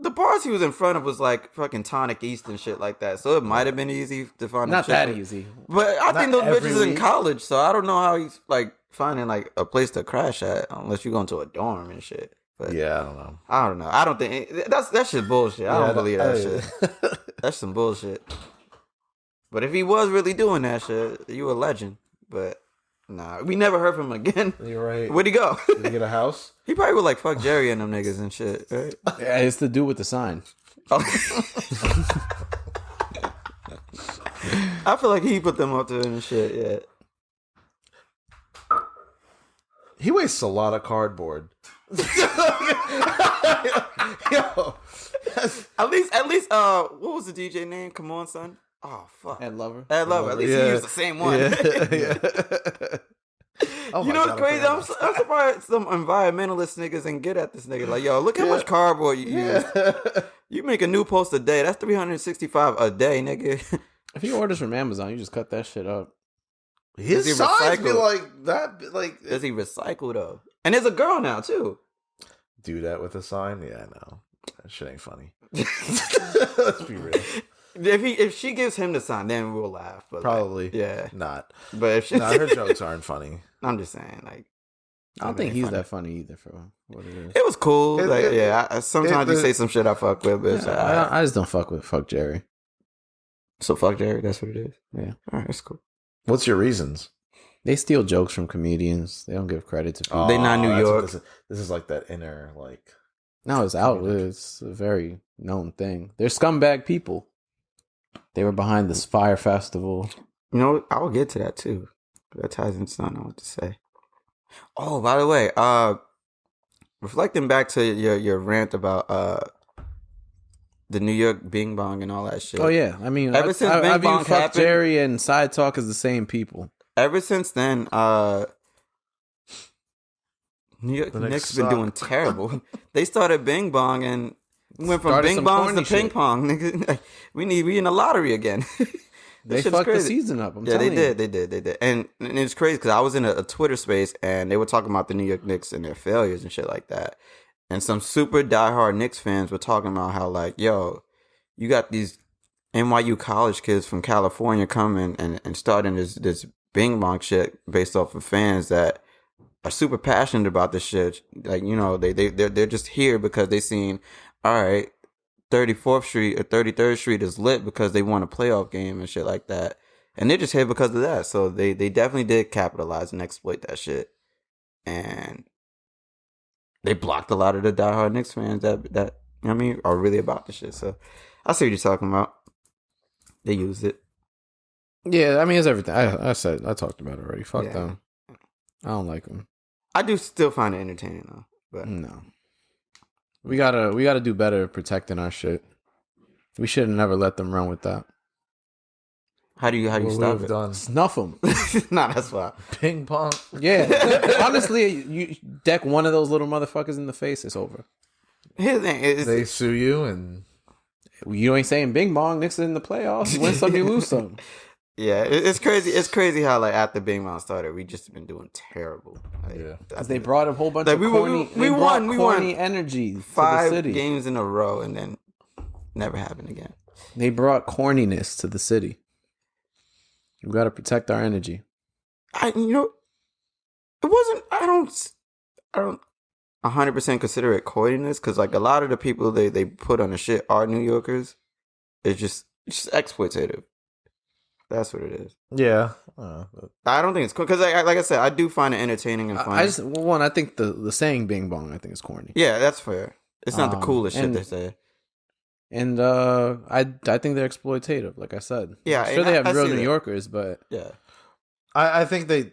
the bars he was in front of was like fucking Tonic East and shit like that. So it might have been easy to find. Not a chick that with- easy. But I think those every bitches in week. college, so I don't know how he's like finding like a place to crash at unless you go into a dorm and shit. But yeah, I don't know. I don't know. I don't think that shit bullshit. I don't believe that shit. That's some bullshit. But if he was really doing that shit, you a legend. But nah, we never heard from him again. You're right. Where'd he go? Did he get a house? He probably would like fuck Jerry and them niggas and shit, right? Yeah, it's the dude with the sign. Oh. I feel like he put them up to it and shit, yeah. He wastes a lot of cardboard. Yo, At least, what was the DJ name? Come on, son. Oh fuck. Ed Lover. Ed Lover. At least he used the same one. Yeah. Oh You my know God, what's crazy? I I'm forgot surprised some environmentalist niggas ain't get at this nigga. Like, yo, look how much cardboard you use. You make a new post a day. That's 365 a day, nigga. If he orders from Amazon, you just cut that shit up. His he size be recycled? like that. Like, Does he recycle though? And there's a girl now too. do that with a sign? Yeah, I know. That shit ain't funny. Let's be real. If she gives him the sign, then we'll laugh. But Probably. like, yeah. Not. But if she, Nah, her jokes aren't funny. I'm just saying, like, I don't think ain't he's funny. that funny either for what it is. It was cool. It- like, it- yeah. Sometimes you it- say some shit I fuck with, but it's Yeah, alright. I just don't fuck Jerry. So fuck Jerry. That's what it is. Yeah. All right, that's cool. What's your reasons? They steal jokes from comedians. They don't give credit to people. They not New that's what York. This is like that inner, like. No, it's out. It's a very known thing. They're scumbag people. They were behind this fire festival. You know, I will get to that too. That ties into something I want to say. Oh, by the way, reflecting back to your rant about the New York Bing Bong and all that shit. Oh yeah, I mean, Ever since Bing I view Bong Fuck happened- Jerry and Side Talk as the same people. Ever since then, New York The Knicks Knicks been suck. doing terrible. They started Bing Bong and went from Started Bing some Bongs corny to ping shit. pong. Nigga, we in the lottery again. They This shit is fucked the crazy. season up. I'm Yeah, telling they you. did. And it's crazy because I was in a Twitter space and they were talking about the New York Knicks and their failures and shit like that. And some super diehard Knicks fans were talking about how, like, yo, you got these NYU college kids from California coming and starting this Bing Bong shit based off of fans that are super passionate about this shit. Like, you know, they're just here because they seen, all right, 34th Street or 33rd Street is lit because they won a playoff game and shit like that. And they're just here because of that. So they definitely did capitalize and exploit that shit. And they blocked a lot of the diehard Knicks fans that you know what I mean, are really about the shit. So I see what you're talking about. They used it. Yeah, I mean, it's everything. I talked about it already. Fuck Yeah. them. I don't like them. I do still find it entertaining though. But No. We gotta do better protecting our shit. We should have never let them run with that. How do you stop it? Done. Snuff them. Nah, that's why. Ping pong. Yeah. Honestly, you deck one of those little motherfuckers in the face, it's over. Here's the thing. They sue you and You ain't saying bing bong. Knicks in the playoffs. You win some, you lose some. Yeah, it's crazy. It's crazy how like after Big Mouth started, we just been doing terrible. Like, Yeah. Because they brought a whole bunch Like, of we corny, won energy to the 5 city. games in a row, and then never happened again. They brought corniness to the city. We got to protect our energy. It wasn't. I don't 100% consider it corniness because like a lot of the people they put on the shit are New Yorkers. It's just exploitative. That's what it is. yeah. I don't think it's cool because like I said, I do find it entertaining and fun. I think the saying bing bong, I think is corny. Yeah, that's fair. It's not the coolest shit and- they say. And I think they're exploitative, like I said. Yeah, I'm sure and they have I real see New that. Yorkers, but Yeah. I think they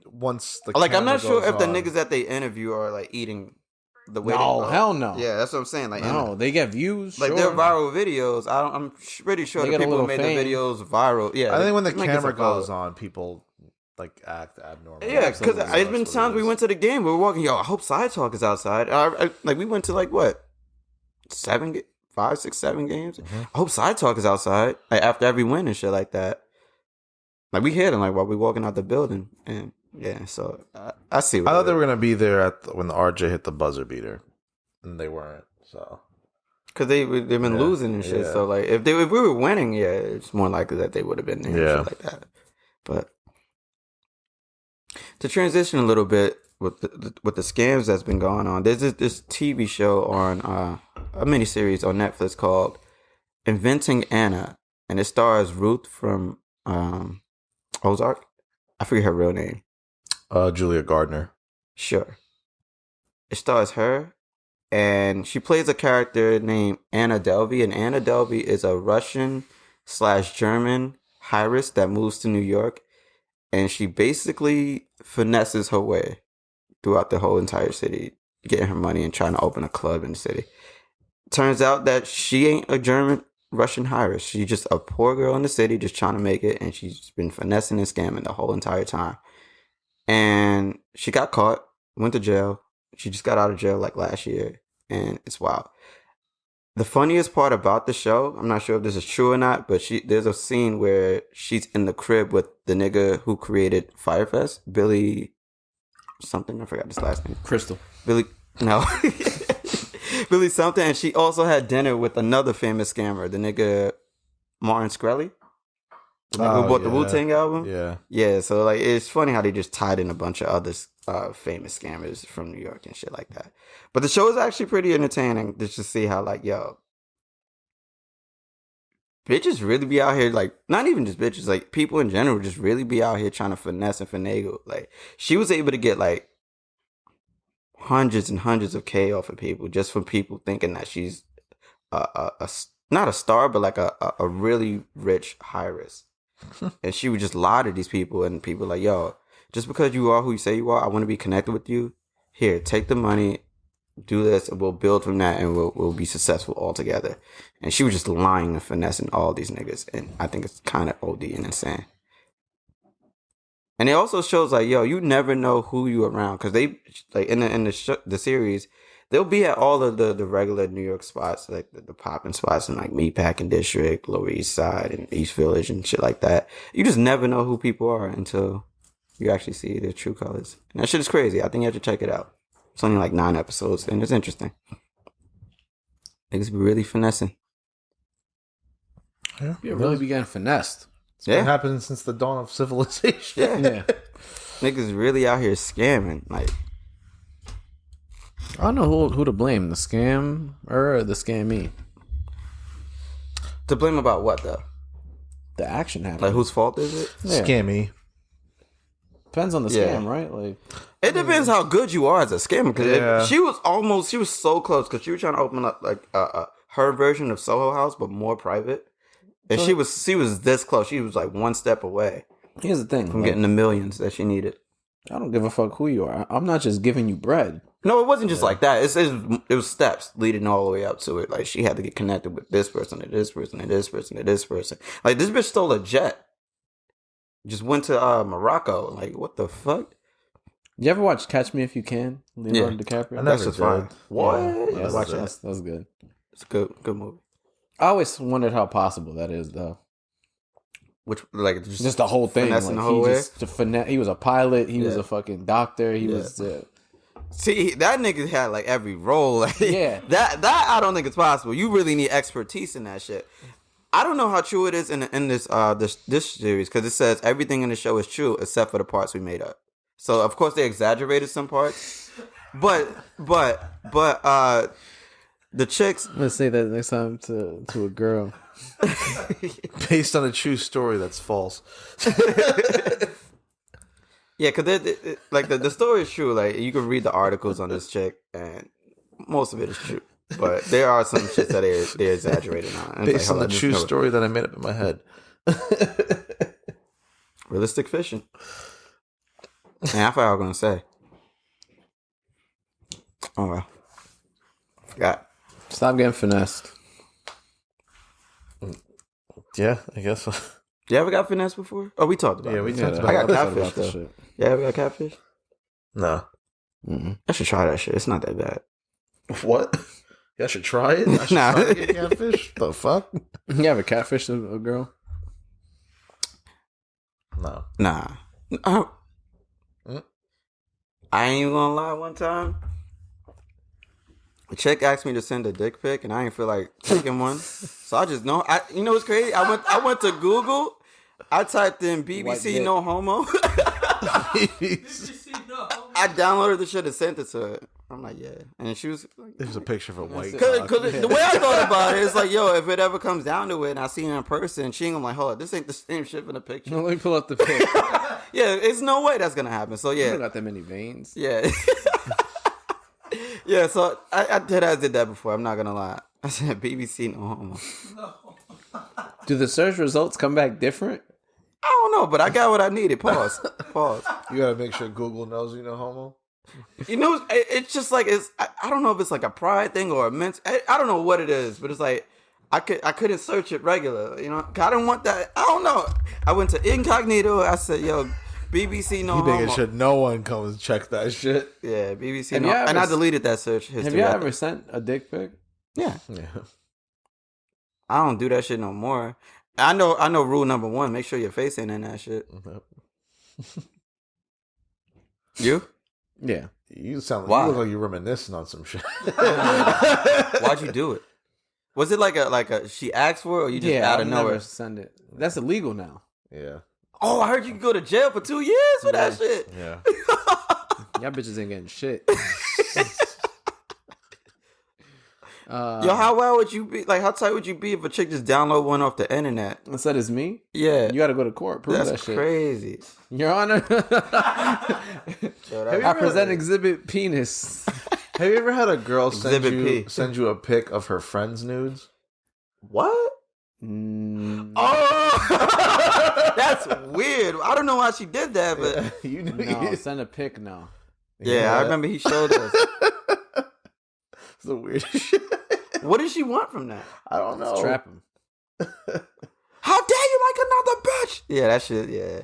once the Like I'm not camera sure if goes the on- niggas that they interview are like eating the way. no, they, hell no. Yeah, that's what I'm saying. Like, No, they get views. like sure. their viral videos. I'm pretty sure They the get a people who little made fame. the videos viral. Yeah, I think when the they might get camera some followers. goes on, people like act abnormal. Yeah, because Absolutely. it's been times we went to the game. We were walking. Yo, I hope Side Talk is outside. Like we went to like what 5, 6, 7 games. I hope Side Talk is outside. Like after every win and shit like that. Like we hear them like while we walking out the building, and yeah. So I see. I thought they were gonna be there when the RJ hit the buzzer beater, and they weren't. So because they've been losing and shit. yeah. So like if we were winning, yeah, it's more likely that they would have been there. Yeah. And shit like that. But to transition a little bit with the scams that's been going on, there's this TV show on a miniseries on Netflix called Inventing Anna, and it stars Ruth from Ozark. I forget her real name. Julia Gardner. Sure. It stars her, and she plays a character named Anna Delvey, and Anna Delvey is a Russian/German heiress that moves to New York, and she basically finesses her way throughout the whole entire city, getting her money and trying to open a club in the city. Turns out that she ain't a German Russian heiress. She's just a poor girl in the city just trying to make it, and she's been finessing and scamming the whole entire time. And she got caught, went to jail. She just got out of jail like last year, and it's wild. The funniest part about the show, I'm not sure if this is true or not, but there's a scene where she's in the crib with the nigga who created Firefest, Billy something, I forgot his last name. Crystal. Billy something, and she also had dinner with another famous scammer, the nigga Martin Shkreli, the nigga who bought the Wu-Tang album. Yeah. So like it's funny how they just tied in a bunch of other famous scammers from New York and shit like that. But the show is actually pretty entertaining just to see how like bitches really be out here, like not even just bitches, like people in general just really be out here trying to finesse and finagle. Like she was able to get like hundreds and hundreds of K off of people just from people thinking that she's not a star, but like a really rich heiress. And she would just lie to these people, and people like, yo, just because you are who you say you are, I want to be connected with you. Here, take the money, do this, and we'll build from that, and we'll be successful all together. And she was just lying and finessing all these niggas, and I think it's kind of OD and insane. And it also shows like, yo, you never know who you around, because they like in the series, they'll be at all of the regular New York spots, like the popping spots in like Meatpacking District, Lower East Side, and East Village and shit like that. You just never know who people are until you actually see their true colors. And that shit is crazy. I think you have to check it out. It's only like 9 episodes, and it's interesting. Niggas be really finessing. Yeah. Really be getting finessed. It's been happening since the dawn of civilization. Yeah. Niggas really out here scamming. Like, I don't know who to blame, the scam or the scammy. to blame about what though? The action happened. Like whose fault is it? Yeah. Scammy. Depends on the scam, right? Like, It depends how good you are as a scammer. Because Yeah. she was so close because she was trying to open up like her version of Soho House, but more private. And she was this close. She was like one step away here's the thing. from like, getting the millions that she needed. I don't give a fuck who you are. I'm not just giving you bread. No, it wasn't just like that. It was steps leading all the way up to it. Like she had to get connected with this person and this person and this person and this person. Like this bitch stole a jet. Just went to Morocco. Like what the fuck? You ever watch Catch Me If You Can? Leonardo DiCaprio. That's just fine. What? Yeah, that was good. It's a good movie. I always wondered how possible that is, though. Which like just the whole thing. Like, the whole way? He was a pilot. He was a fucking doctor. He was. See, that nigga had like every role. Like, yeah, that I don't think it's possible. You really need expertise in that shit. I don't know how true it is in this series because it says everything in the show is true except for the parts we made up. So of course they exaggerated some parts, but the chicks. I'm gonna say that next time to a girl. Based on a true story that's false. Yeah, because like the story is true. Like you can read the articles on this chick, and most of it is true. But there are some shit that they're exaggerating on. Based on the true story that I made up in my head. Realistic fishing. Man, I forgot what I was gonna say. Oh well, forgot. Stop getting finessed. Yeah, I guess so. You ever got finesse before? Oh, we talked about it. We talked about I got catfish, about though. shit. Yeah, ever got catfish? No. Mm-mm. I should try that shit. It's not that bad. What? Yeah, I should try it? I should try to get catfish? The fuck? You ever catfish a girl? No. Nah. I ain't even gonna lie, one time, a chick asked me to send a dick pic, and I ain't feel like taking one. So I just know. You know what's crazy? I went to Google. I typed in BBC no homo. I downloaded the shit and sent it to her. I'm like, yeah, and she was like, there's a picture of a white Cause the way I thought about it is like, yo, if it ever comes down to it, and I see her in person, she ain't gonna like, hold on, this ain't the same shit in the picture. No, let me pull up the pic. Yeah, it's no way that's gonna happen. So yeah, You don't got that many veins. yeah. Yeah, so I did that before. I'm not gonna lie. I said BBC no homo. Do the search results come back different? I don't know, but I got what I needed. Pause. You gotta make sure Google knows you know homo. You know, it's just like I don't know if it's like a pride thing or a mental. I don't know what it is, but it's like I couldn't search it regular. You know, I didn't want that. I don't know. I went to incognito. I said, yo, BBC no homo. You should no one come and check that shit. Yeah, BBC no. And I deleted that search history. Have you ever sent a dick pic? Yeah. Yeah. I don't do that shit no more. I know rule number 1, make sure your face ain't in that shit. You? Yeah. You sound Why? you look like you're reminiscing on some shit. Why'd you do it? Was it like a she asked for it or you just out of nowhere? Never send it. That's illegal now. Yeah. Oh, I heard you can go to jail for 2 years for that shit. Yeah. Y'all bitches ain't getting shit. Yo, how wild would you be? Like, how tight would you be if a chick just download one off the internet? I said it's me? Yeah. You gotta go to court. Prove That's that shit. crazy. Your Honor. Yo, I present exhibit penis. Have you ever had a girl send Exhibit P. you a pic of her friend's nudes? What? Oh, that's weird. I don't know why she did that, but You know, No, send a pic now. yeah, I remember he showed us. It's the weirdest shit. What did she want from that? I don't know. Trap him. How dare you like another bitch? Yeah, that shit. Yeah.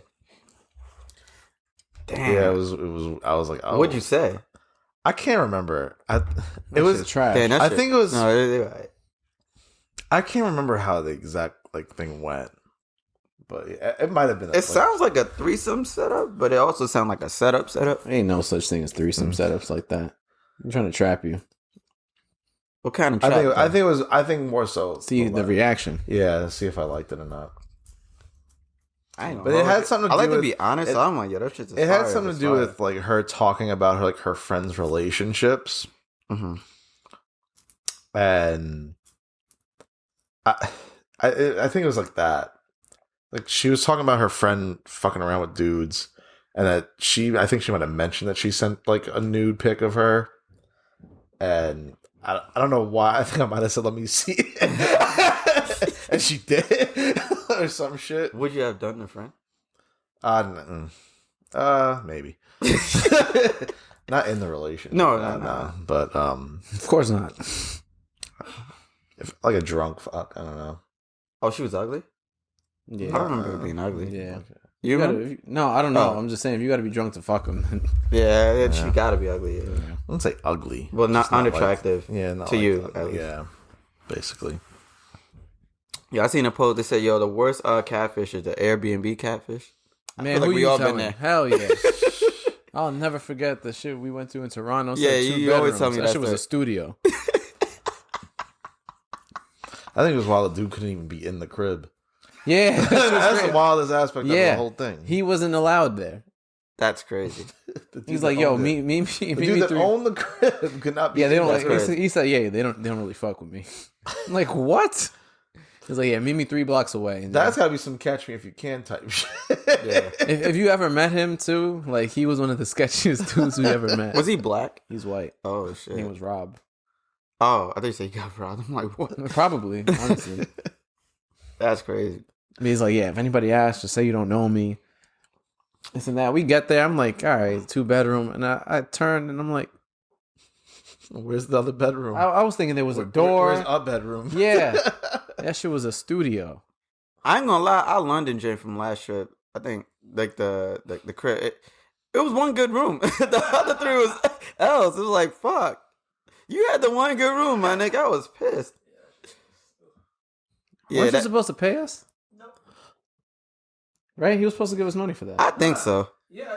Damn. Yeah, it was. I was like, oh. What'd you say? I can't remember. It That was shit's trash. Damn, that I shit- think it was. No, they're right. I can't remember how the exact thing went, but it might have been. It sounds like a threesome setup, but it also sounds like a setup. Ain't no such thing as threesome setups like that. I'm trying to trap you. What kind of I trap? think it was. I think more so. See the reaction. Yeah, see if I liked it or not. I ain't But it had something to I do like with, to be honest. I'm like, yeah, that shit's It had something to do with like her talking about her friends' relationships, Mm-hmm. and I think it was like that. Like she was talking about her friend fucking around with dudes, and that I think she might have mentioned that she sent like a nude pic of her, and I don't know why. I think I might have said, "Let me see it," and she did or some shit. Would you have done to friend? I Maybe. Not in the relationship. No. But Of course not. if, like a drunk fuck, I don't know. Oh, she was ugly? Yeah. I remember her being ugly. Yeah. Okay. You gotta, no, I don't know. Oh. I'm just saying, if you got to be drunk to fuck him. Yeah, she gotta be ugly. Yeah. I wouldn't say ugly. Well, not Just unattractive. Not to like you, ugly, at least. Yeah, basically. Yeah, I seen a post that said, "Yo, the worst catfish is the Airbnb catfish." Man, feel like who we you all been telling? there. Hell yeah. I'll never forget the shit we went to in Toronto. Yeah, Said you two always bedrooms. tell me that that shit was a story. studio. I think it was wild. The dude couldn't even be in the crib. Yeah. That's the wildest aspect of Yeah. the whole thing. He wasn't allowed there. That's crazy. The dude He's that like, yo, owned it. me The dude that three. owned the crib could not be. Yeah, they in don't that like. crib. He said, yeah, they don't really fuck with me. I'm like, what? He's like, yeah, meet me 3 blocks away. And That's got to be some catch me if you can type shit. Yeah. if you ever met him too, like he was one of the sketchiest dudes we ever met. Was he black? He's white. Oh shit. He was Rob. Oh, I thought you said he got robbed. I'm like, what? Probably, honestly. That's crazy. But he's like, yeah, if anybody asks, just say you don't know me. This and that. We get there. I'm like, all right, 2-bedroom. And I turned and I'm like, Where's the other bedroom? I was thinking there was a door. Where's a bedroom? Yeah. That shit was a studio. I ain't gonna lie. Our London gym from last trip, I think, like the crib, it was one good room. The other 3 was else. It was like, fuck. You had the one good room, my nigga. I was pissed. Yeah, Weren't you supposed to pay us? No. Right? He was supposed to give us money for that. I think so. Yeah.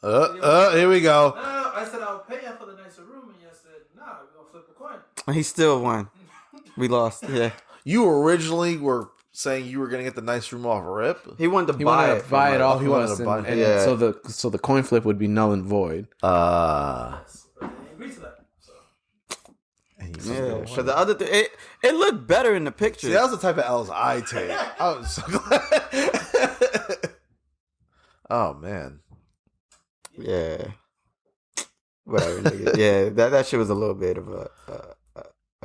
Here we go. No, I said I'll pay you for the nicer room, and you said, nah, we're gonna flip a coin. He still won. We lost. Yeah. You originally were saying you were going to get the nice room off rip. He wanted to He buy wanted it. to buy it off He of wanted us, to buy and, it. and Yeah. so the coin flip would be null and void. But they agreed to that. So. Yeah. So the other thing, it looked better in the picture. See, that was the type of L's I take. I was so glad. Oh, man. Yeah. Whatever, nigga. Yeah, that shit was a little bit of a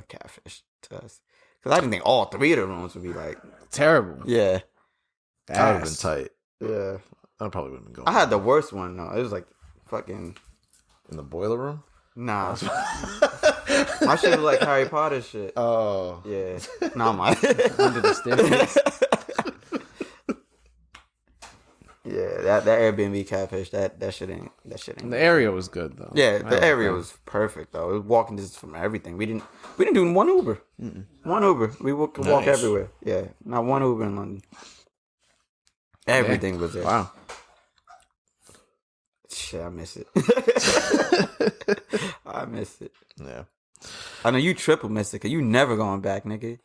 catfish to us. Because I didn't think all 3 of the rooms would be like... Terrible. Yeah. That would have been tight. Yeah. I probably wouldn't have been going. I had the worst one, though. It was like fucking... In the boiler room? Nah. My shit was like Harry Potter shit. Oh. Yeah. Nah, my... Under the staircase. Yeah, that Airbnb catfish, that shit ain't... The area was good though. Yeah, I the like area that. was perfect though. It was walking distance from everything. We didn't do one Uber. One Uber. We could walk Nice. everywhere. Yeah, not one Uber in London. Everything was there. Wow. Shit, I miss it. I miss it. Yeah. I know you triple miss it because you never going back, nigga.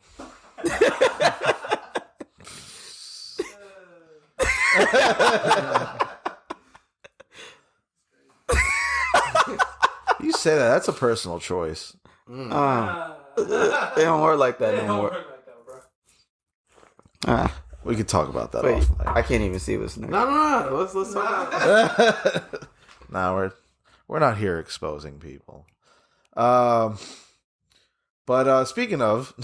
You say that. That's a personal choice. They don't work like that no Don't more. work like that, bro. We could talk about that Wait, off mic. I can't even see what's next. No. Let's talk about that. Nah, we're not here exposing people. But speaking of,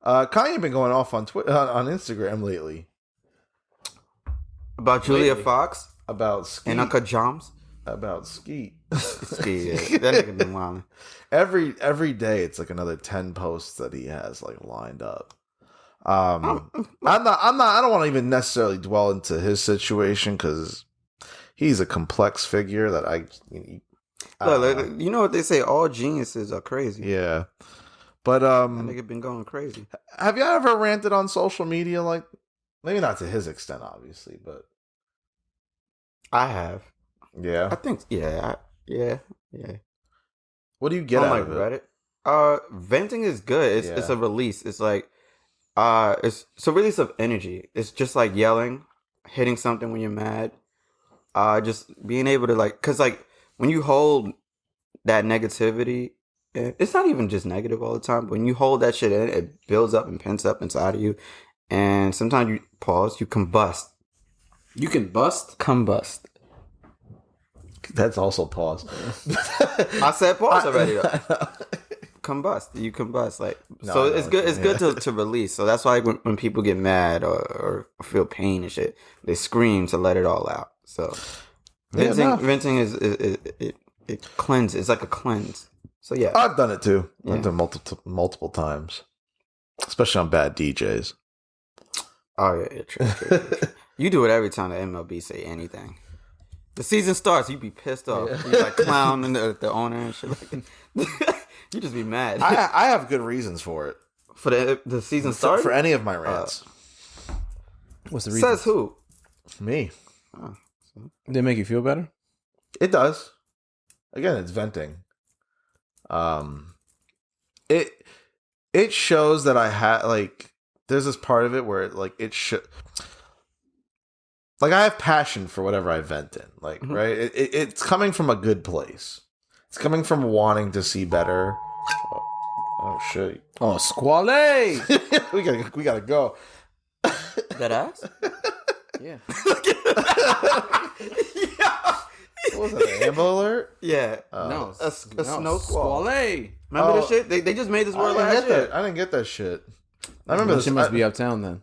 Kanye been going off on Twitter, on Instagram lately About Julia Lately. Fox about Skeet. and Uncle Joms. About Skeet. Yeah, that nigga been wilding. Every day it's like another 10 posts that he has like lined up. I don't want to even necessarily dwell into his situation because he's a complex figure that I don't Look, know. you know what they say? All geniuses are crazy. Yeah. But That nigga been going crazy. have you ever ranted on social media? Like, maybe not to his extent, obviously, but I have. yeah. I think. Yeah. Yeah. What do you get On out like of it? Reddit. Venting is good. It's Yeah. a release. It's like it's a release of energy. It's just like yelling, hitting something when you're mad. Just being able to like, cause like when you hold that negativity, it's not even just negative all the time. But when you hold that shit in, it builds up and pents up inside of you, and sometimes you combust. You can bust. Combust. That's also pause. I said pause already. Though. Combust. You combust. Like No, so. I know It's what good. you It's mean, good to release. So that's why when people get mad or feel pain and shit, they scream to let it all out. So Yeah, venting is it cleanses. It's like a cleanse. So yeah, I've done it too. Yeah. I've done multiple times, especially on bad DJs. Oh yeah, true. You do it every time the MLB say anything. The season starts, you be pissed off. Yeah. You like clowning the owner and shit like that. You just be mad. I have good reasons for it. For the season start? For any of my rants. What's the reason? Says who? Me. Did it make you feel better? It does. Again, it's venting. It shows that I had like there's this part of it where it should like I have passion for whatever I vent in. Like, right? It's coming from a good place. It's coming from wanting to see better. Oh shit. Oh, squale! we gotta go. That ass? Yeah. What was that? An Amber Alert? Yeah. No. A snow squall. Squale! Remember this shit? They just made this word last year. I didn't get that shit. I remember That this. shit must be uptown then.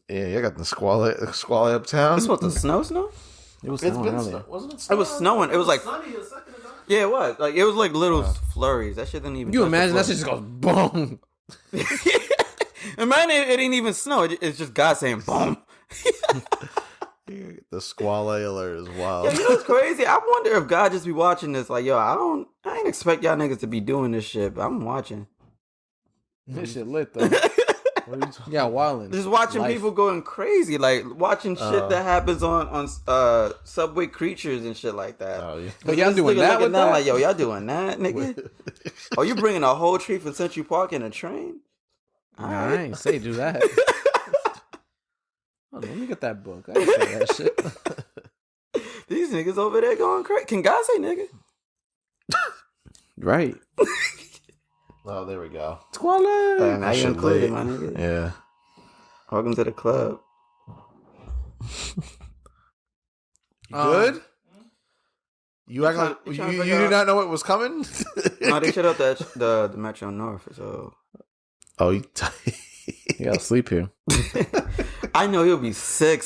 Yeah, I got the squall uptown. This was the snow? It was It's snowing been earlier. Wasn't it? It was snowing. It was like, sunny a second ago. yeah, it was. Like, it was like little flurries. That shit didn't even. You touch the imagine that floor. shit just goes boom. Imagine it didn't even snow. It's just God saying boom. The squall alert is wild. Yeah, you know what's crazy? I wonder if God just be watching this. Like, yo, I ain't expect y'all niggas to be doing this shit, but I'm watching. This shit lit though. Yeah, wildin'. Just watching people going crazy, like watching shit that happens on Subway Creatures and shit like that. Oh, yeah. But y'all This doing nigga that looking with down that? like, yo, y'all doing that, nigga? Oh, you bringing a whole tree from Century Park in a train? All Nah, right. I ain't say do that. Hold on, let me get that book. I ain't say that shit. These niggas over there going crazy. Can God say nigga? Right. Oh, there we go. Squale! Now That you shit included, lit. my nigga. Yeah. Welcome to the club. You good? You act like you you, trying to you figure did out- not know what was coming? No, they shut up the Metro North, so Oh, you You gotta sleep here. I know he'll be sick.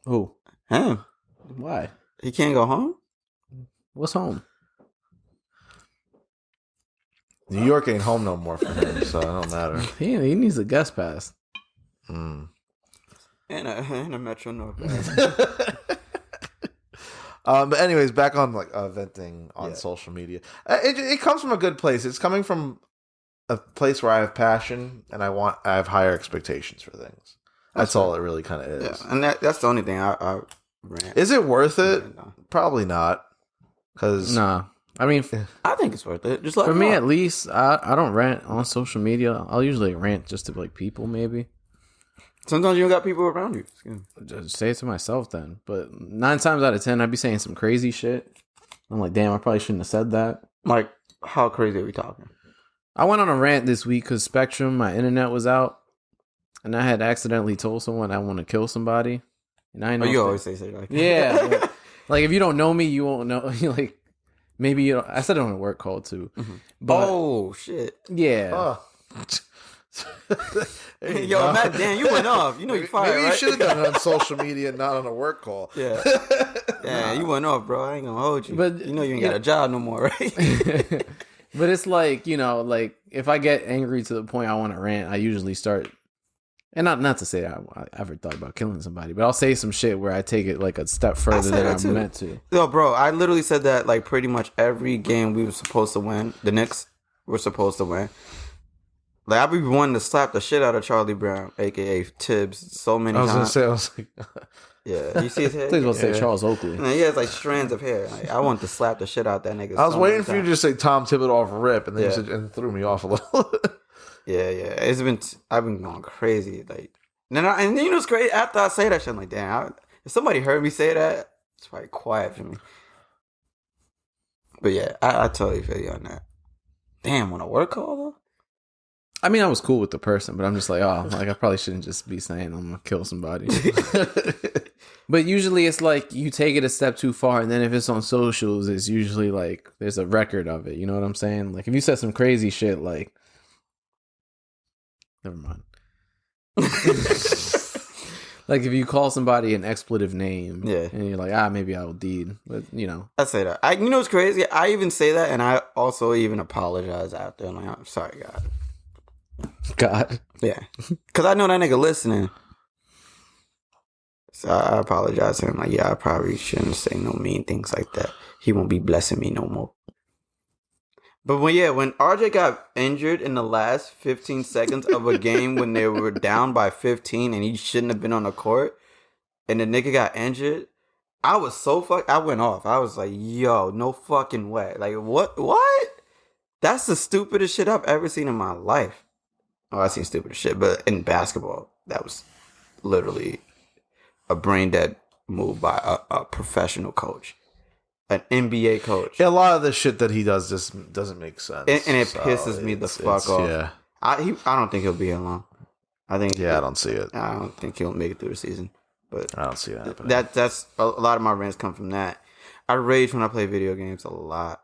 Who? Him. Why? He can't go home? What's home? New York ain't home no more for him, so it don't matter. He needs a guest pass. Mm. And a Metro North. But anyways, back on like venting on social media. It comes from a good place. It's coming from a place where I have passion and I have higher expectations for things. That's all it really kind of is. Yeah, and that's the only thing I rant. Is it worth it? Yeah, no. Probably not. Because Nah. I mean, I think it's worth it. Just like for me at least, I don't rant on social media. I'll usually rant just to like people, maybe. sometimes you don't got people around you. Just say it to myself then. But 9 times out of 10, I'd be saying some crazy shit. I'm like, damn, I probably shouldn't have said that. Like, how crazy are we talking? I went on a rant this week because Spectrum, my internet was out. And I had accidentally told someone I want to kill somebody. And I know You always say shit like that. Yeah. Like, if you don't know me, you won't know. Like, maybe you don't. I said it on a work call too. Mm-hmm. But, Oh, shit. yeah. Yo, Matt, damn, you went off. You know you fired, Maybe you right? should have done it on social media, not on a work call. Yeah. Yeah, you went off, bro. I ain't gonna hold you. But- you know you ain't got a job no more, right? But it's like, like if I get angry to the point I want to rant, I usually start, and not to say I ever thought about killing somebody, but I'll say some shit where I take it like a step further say than that I'm too. meant to. Yo, bro, I literally said that like pretty much every game we were supposed to win. The Knicks were supposed to win. Like, I be wanting to slap the shit out of Charlie Brown, aka Tibbs, so many I was times. gonna say, Yeah, you see his hair? Please don't say Yeah. Charles Oakley. Man, he has like strands of hair. Like, I want to slap the shit out that nigga. I was so waiting many for you to times. just say Tom Thibodeau off rip, and then Yeah. you said, and threw me off a little. Yeah. It's been. I've been going crazy. Like, and you know what's crazy? After I say that shit, I'm like, damn. If somebody heard me say that, it's probably quiet for me. But yeah, I totally feel you on that. Damn, on a work call though. I mean, I was cool with the person, but I'm just like, oh, like I probably shouldn't just be saying I'm gonna kill somebody. But usually it's like you take it a step too far, and then if it's on socials, it's usually like there's a record of it. You know what I'm saying? Like if you said some crazy shit, like, never mind. Like if you call somebody an expletive name, Yeah. and you're like, maybe I will deed, but you know. I say that. You know what's crazy? I even say that, and I also even apologize after. I'm like, I'm sorry, God. Yeah, because I know that nigga listening. So I apologize to him. Like, yeah, I probably shouldn't say no mean things like that. He won't be blessing me no more. But when RJ got injured in the last 15 seconds of a game when they were down by 15 and he shouldn't have been on the court, and the nigga got injured, I was so I went off. I was like, yo, no fucking way. Like, what? That's the stupidest shit I've ever seen in my life. Oh, I've seen stupider shit, but in basketball, that was literally a brain dead move by a professional coach. An NBA coach. Yeah, a lot of the shit that he does just doesn't make sense. And it pisses me the fuck off. Yeah. I don't think he'll be here long. I don't see it. I don't think he'll make it through the season. But I don't see that happening. That's a lot of my rants come from that. I rage when I play video games a lot.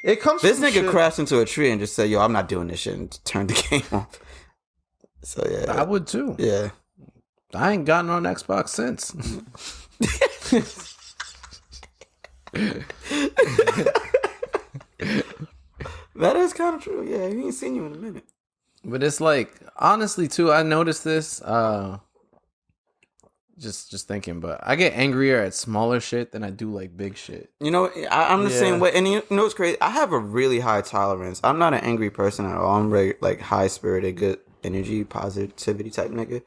It comes this from nigga shit. crashed into a tree and just said, yo, I'm not doing this shit, and turned the game off. So yeah. I would too. Yeah. I ain't gotten on Xbox since. That is kind of true. Yeah, he ain't seen you in a minute. But it's like, honestly too, I noticed this just thinking, but I get angrier at smaller shit than I do like big shit. You know, I'm the same way. And you know what's crazy? I have a really high tolerance. I'm not an angry person at all. I'm very like high spirited, good energy, positivity type nigga.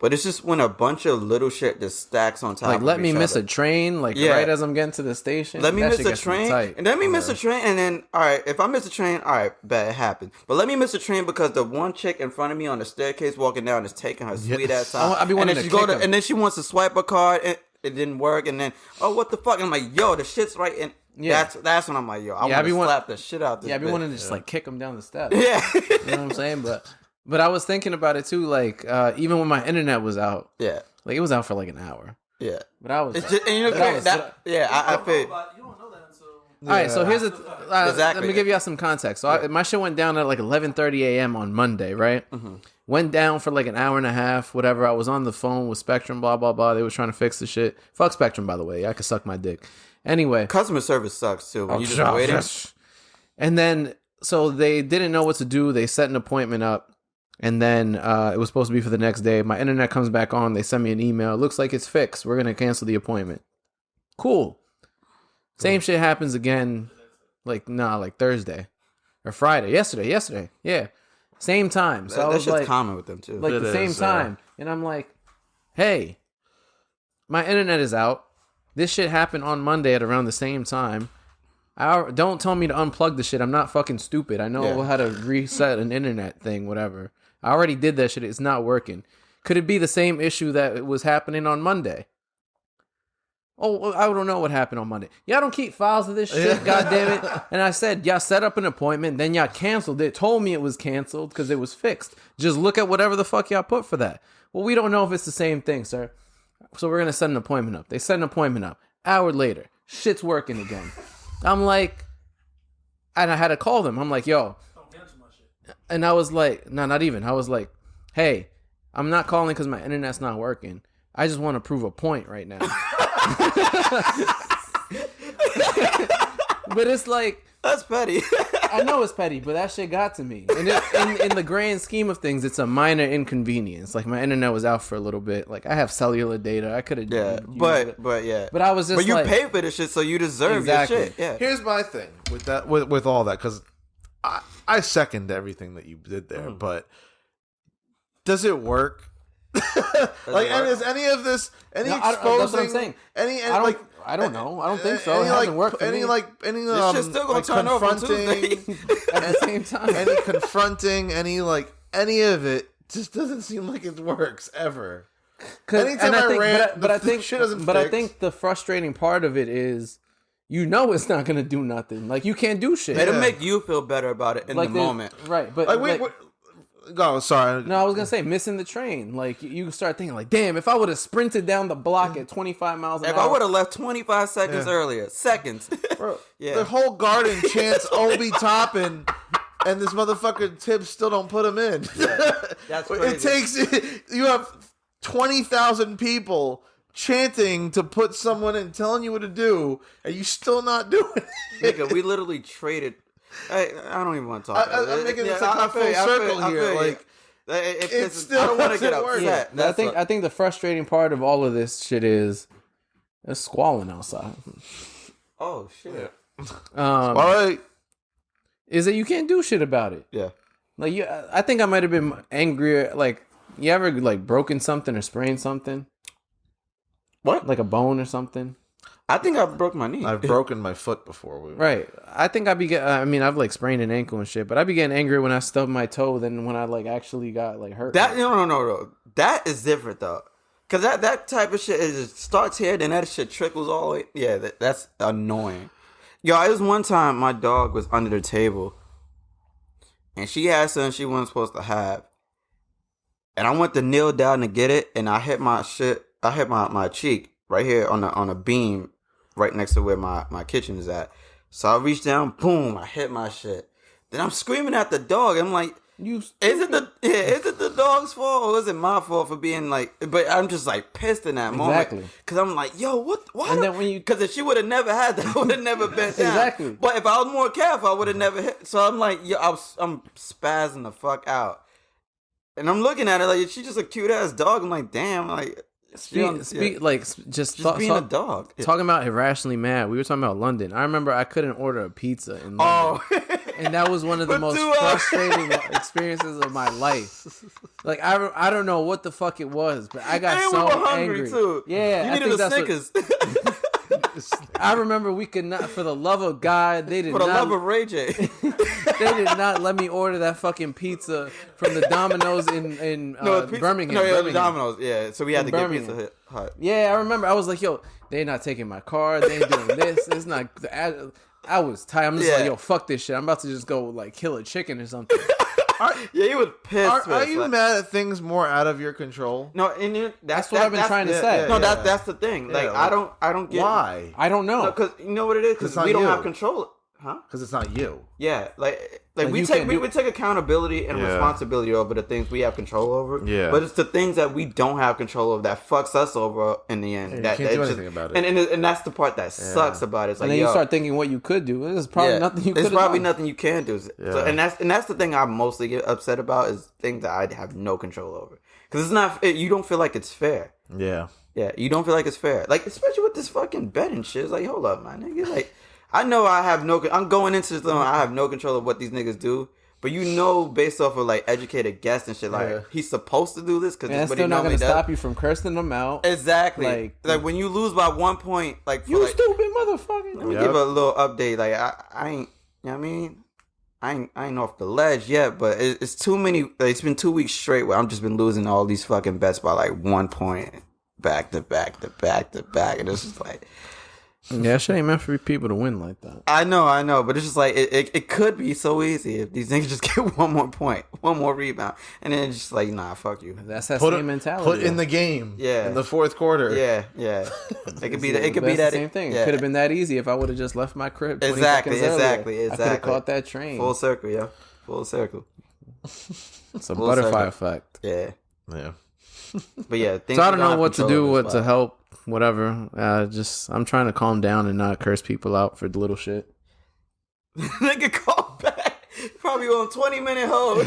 But it's just when a bunch of little shit just stacks on top. Like, of let me each miss other. a train, like right as I'm getting to the station. Let me that miss shit a gets me train, tight. and let me miss a train, and then all right. If I miss a train, all right, bet it happened. But let me miss a train because the one chick in front of me on the staircase walking down is taking her sweet ass time. I be wanting and then to she kick him. and then she wants to swipe a card, and it didn't work, and then what the fuck? I'm like, yo, the shit's right, and that's when I'm like, yo, I want to slap the shit out this. Yeah, I be bitch. wanting to just like kick him down the steps. Yeah, you know what I'm saying, but I was thinking about it too, like even when my internet was out. Yeah. Like, it was out for like an hour. Yeah. But I was... It's just, and you know, I feel... You don't know that until... All right, so here's exactly. let me give y'all some context. So my shit went down at like 11:30 a.m. on Monday, right? Mm-hmm. Went down for like an hour and a half, whatever. I was on the phone with Spectrum, blah, blah, blah. They was trying to fix the shit. Fuck Spectrum, by the way. I could suck my dick. Anyway. Customer service sucks, too. When you just waiting. And then, so they didn't know what to do. They set an appointment up. And then it was supposed to be for the next day. My internet comes back on. They send me an email. It looks like it's fixed. We're going to cancel the appointment. Cool. Same shit happens again, like Thursday or Friday. Yesterday. Yeah. Same time. So I was like, common with them too. Like the same time. And I'm like, hey, my internet is out. This shit happened on Monday at around the same time. Don't tell me to unplug the shit. I'm not fucking stupid. I know how to reset an internet thing, whatever. I already did that shit. It's not working. Could it be the same issue that was happening on Monday? Oh, I don't know what happened on Monday. Y'all don't keep files of this shit, goddammit. And I said, y'all set up an appointment, then y'all canceled it. Told me it was canceled because it was fixed. Just look at whatever the fuck y'all put for that. Well, we don't know if it's the same thing, sir. So we're going to set an appointment up. They set an appointment up. Hour later, shit's working again. I'm like, and I had to call them. I'm like, yo. And I was like, no, not even. I was like, hey, I'm not calling because my internet's not working. I just want to prove a point right now. But it's like, that's petty. I know it's petty, but that shit got to me. And in the grand scheme of things, it's a minor inconvenience. Like, my internet was out for a little bit. Like, I have cellular data. I could have. Yeah, but yeah. But I was just. But you pay for this shit, so you deserve your shit. Yeah. Here's my thing with that, with all that, because I second everything that you did there. But does it work? Like, and is any of this exposing? That's what I'm saying. I don't know. I don't think so. It hasn't worked for me. This shit's still gonna turn off on Tuesday. At the same time. Any confronting, any of it just doesn't seem like it works ever. Anytime I think the frustrating part of it is, you know, it's not gonna do nothing. Like, you can't do shit. It'll make you feel better about it in the moment, right? But sorry. No, I was gonna say missing the train. Like, you start thinking, like, damn, if I would have sprinted down the block at 25 miles an hour. If I would have left 25 seconds earlier, bro, the whole garden chants Obi Toppin, and this motherfucker Tibbs still don't put him in. Yeah, that's crazy. You have 20,000 people chanting to put someone in, telling you what to do, and you still not doing it. Nigga, we literally traded. I don't even want to talk. I'm making this like a full circle here. Like, it still I don't want to get doesn't work. upset. Yeah, I think the frustrating part of all of this shit is it's squalling outside. Oh shit. all right. Is that you can't do shit about it. Yeah. Like I think I might have been angrier. Like you ever like broken something or sprained something? What? Like a bone or something? I think I broke my knee. I've broken my foot before. Right. I think I've like sprained an ankle and shit, but I be getting angry when I stubbed my toe than when I like actually got like hurt. No. That is different though. Cause that type of shit is starts here, then that shit trickles all the way. Yeah, that's annoying. Yo, it was one time my dog was under the table, and she had something she wasn't supposed to have, and I went to kneel down to get it, and I hit my shit. I hit my cheek right here on a beam right next to where my kitchen is at. So I reached down, boom, I hit my shit. Then I'm screaming at the dog. I'm like, is it the dog's fault or is it my fault for being like? But I'm just like pissed in that moment. Exactly. Because I'm like, yo, what? Why? And then when you, because if she would have never had that, I would have never bent down. Exactly. But if I was more careful, I would have never hit. So I'm like, yo, I'm spazzing the fuck out. And I'm looking at her like she's just a cute ass dog. I'm like, damn, like. Just being a dog. Talking about irrationally mad. We were talking about London. I remember I couldn't order a pizza in London. And that was one of the most frustrating experiences of my life. Like I don't know what the fuck it was, but I got so we were hungry angry. Too. Yeah, you needed a Snickers. I remember we could not, for the love of God, they did for not. For the love of Ray J. They did not let me order that fucking pizza from the Domino's in Birmingham. No, yeah, Birmingham. Domino's. Yeah, so we had to Birmingham. get Pizza Hut. Yeah, I remember. I was like, yo, they're not taking my card. They ain't doing this. It's not. I was tired. I'm just like, yo, fuck this shit. I'm about to just go like kill a chicken or something. He was pissed. Are you mad at things more out of your control? No, and that's what I've been trying to say. No, that's the thing. Like I don't get why. I don't know. Because you know what it is. Because we don't have control. Huh? Because it's not you. Yeah, like we take accountability and responsibility over the things we have control over. Yeah. But it's the things that we don't have control over that fucks us over in the end. Yeah, you can't do anything about it. And that's the part that sucks about it. It's like, and then you start thinking what you could do. There's probably nothing you could do. There's probably nothing you can do. Yeah. So, and that's the thing I mostly get upset about is things that I have no control over. Because it's not, you don't feel like it's fair. Yeah. Yeah, you don't feel like it's fair. Like, especially with this fucking bet and shit. It's like, hold up, my nigga. Like, I know I'm going into this, I have no control of what these niggas do. But you know, based off of like educated guess and shit, like he's supposed to do this because that's still not gonna stop you from cursing them out. Exactly. Like when you lose by 1 point, like you stupid motherfucker. Let me give a little update. Like I ain't, you know what I mean? I ain't off the ledge yet, but it's too many. Like, it's been 2 weeks straight where I've just been losing all these fucking bets by like 1 point, back to back, and it's just like. Yeah, shit ain't meant for people to win like that. I know, but it's just like it could be so easy if these niggas just get 1 more point, 1 more rebound, and then it's just like, nah, fuck you. That's that same mentality. Put in the game. Yeah, in the fourth quarter. Yeah. It could be that. It could be that same thing. Yeah. It could have been that easy if I would have just left my crib. Exactly. I could have caught that train. Full circle, yeah. Full circle. It's a butterfly effect. Yeah. But yeah, so I don't know what to do, what to help. Whatever. I'm trying to calm down and not curse people out for the little shit. Nigga, call back. Probably on 20-minute hold.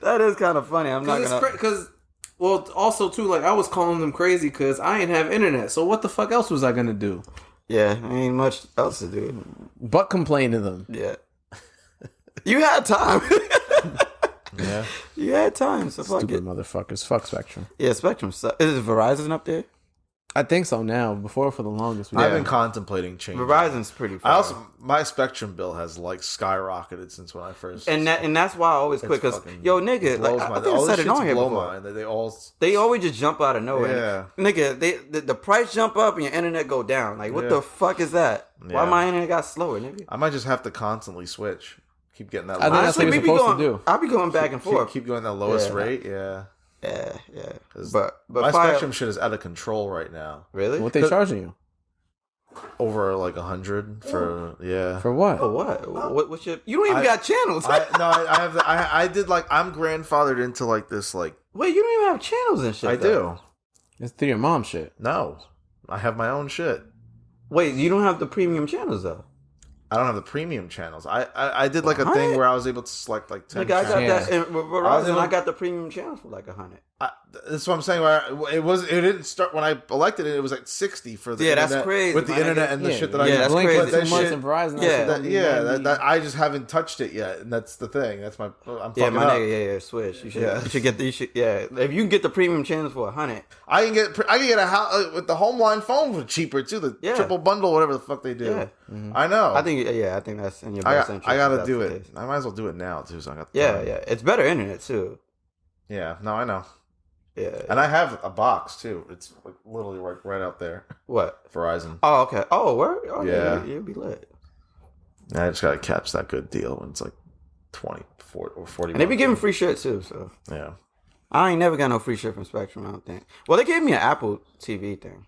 That is kind of funny. I'm not gonna. Because, well, also too, like I was calling them crazy because I ain't have internet. So what the fuck else was I gonna do? Yeah, ain't much else to do but complain to them. Yeah. You had time. Yeah. You had time, so fuck it. Stupid motherfuckers. Fuck Spectrum. Yeah, Spectrum. Is Verizon up there? I think so now. Before, for the longest. I've been contemplating changing. Verizon's pretty far. My Spectrum bill has like skyrocketed since when I first. And that's why I always quit, because yo, nigga, like I think I said it on here before. They always just jump out of nowhere. Yeah. Nigga, the price jump up and your internet go down. Like what the fuck is that? Yeah. Why my internet got slower, nigga? I might just have to constantly switch. Keep getting that. I think that's what you're supposed to do. I'll be going back and forth. Keep going that lowest rate. Yeah. Yeah. But my Spectrum shit is out of control right now. Really? What they charging you? over like 100 for For what? For what? What's your? You don't even got channels. I have. I did like I'm grandfathered into like this like. Wait, you don't even have channels and shit. I do. It's through your mom shit. No, I have my own shit. Wait, you don't have the premium channels though. I don't have the premium channels. I did like a thing where I was able to select like 10 Like I got channels. that. And Verizon, I got the premium channels for like 100. That's what I'm saying. Where it didn't start when I elected it. It was like 60 for the internet, that's crazy with the internet and the shit that I that's Blink crazy. too much and Verizon. That I just haven't touched it yet, and that's the thing. That's I'm fucking my up. nigga, switch. You should get if you can get the premium channels for 100. I can get a house with the home line phone for cheaper too. The triple bundle, whatever the fuck they do. Yeah. Mm-hmm. I know. I think that's in your best interest. I gotta do it. I might as well do it now too. So I got It's better internet too. Yeah, no, I know. Yeah, and I have a box too. It's like literally right out there. What? Verizon. Oh, okay. Oh, where? Oh, yeah, you'll be lit. I just gotta catch that good deal when it's like 20, 40, or 40. And they be giving free shit too. So yeah, I ain't never got no free shit from Spectrum. I don't think. Well, they gave me an Apple TV thing.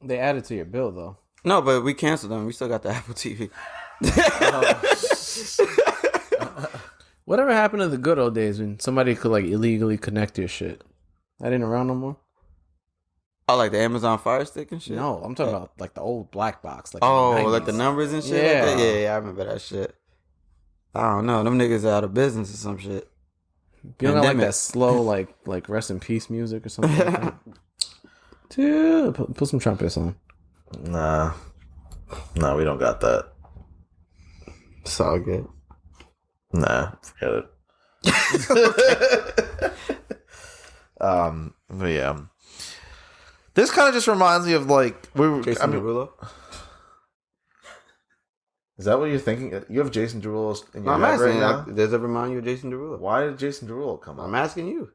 They added to your bill though. No, but we canceled them. We still got the Apple TV. Whatever happened to the good old days when somebody could like illegally connect your shit? That ain't around no more. Oh, like the Amazon Fire Stick and shit. No, I'm talking about like the old black box. Like like the numbers and shit. Yeah. Like that? Yeah, I remember that shit. I don't know. Them niggas are out of business or some shit. You don't like that slow like rest in peace music or something like that? Dude, put some trumpets on. Nah, we don't got that. It's all good. Nah, forget it. But yeah, this kind of just reminds me of like Jason Derulo. Is that what you're thinking? You have Jason Derulo in your I'm head asking. right now? Does it remind you of Jason Derulo? Why did Jason Derulo come up? I'm asking you.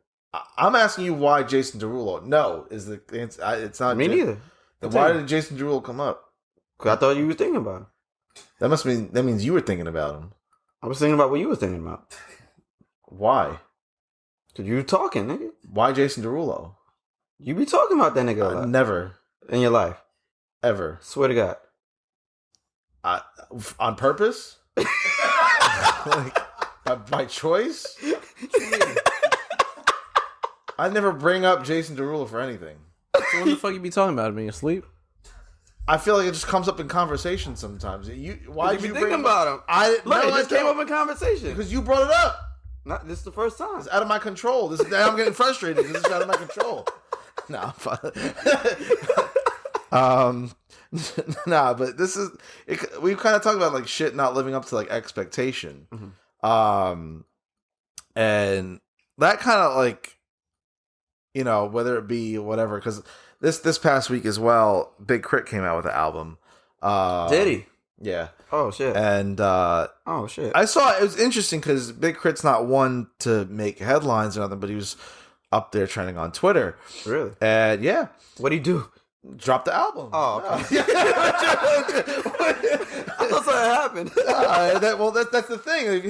I'm asking you why Jason Derulo. No, is the answer? It's not Me neither. Then why did Jason Derulo come up? Because I thought you were thinking about him. That means you were thinking about him. I was thinking about what you were thinking about. Why? Because you were talking, nigga. Why Jason Derulo? You be talking about that nigga a lot. Never. In your life. Ever. Swear to God. On purpose? Like, by choice? I never bring up Jason Derulo for anything. So what the fuck you be talking about? Me asleep? I feel like it just comes up in conversation sometimes. Why did you thinking bring about him? It just came up in conversation. Because you brought it up. Not this is the first time. It's out of my control. Now I'm getting frustrated because it's out of my control. No, but this is we've kind of talked about like shit not living up to like expectation. Mm-hmm. And that kind of like, you know, whether it be whatever, because this past week as well, Big Crit came out with an album. Did he? Yeah. Oh shit. And oh shit. I saw it was interesting because Big Crit's not one to make headlines or nothing, but he was up there trending on Twitter. Really? And yeah. What'd he do? Drop the album. Oh, okay. I thought something happened. That's the thing.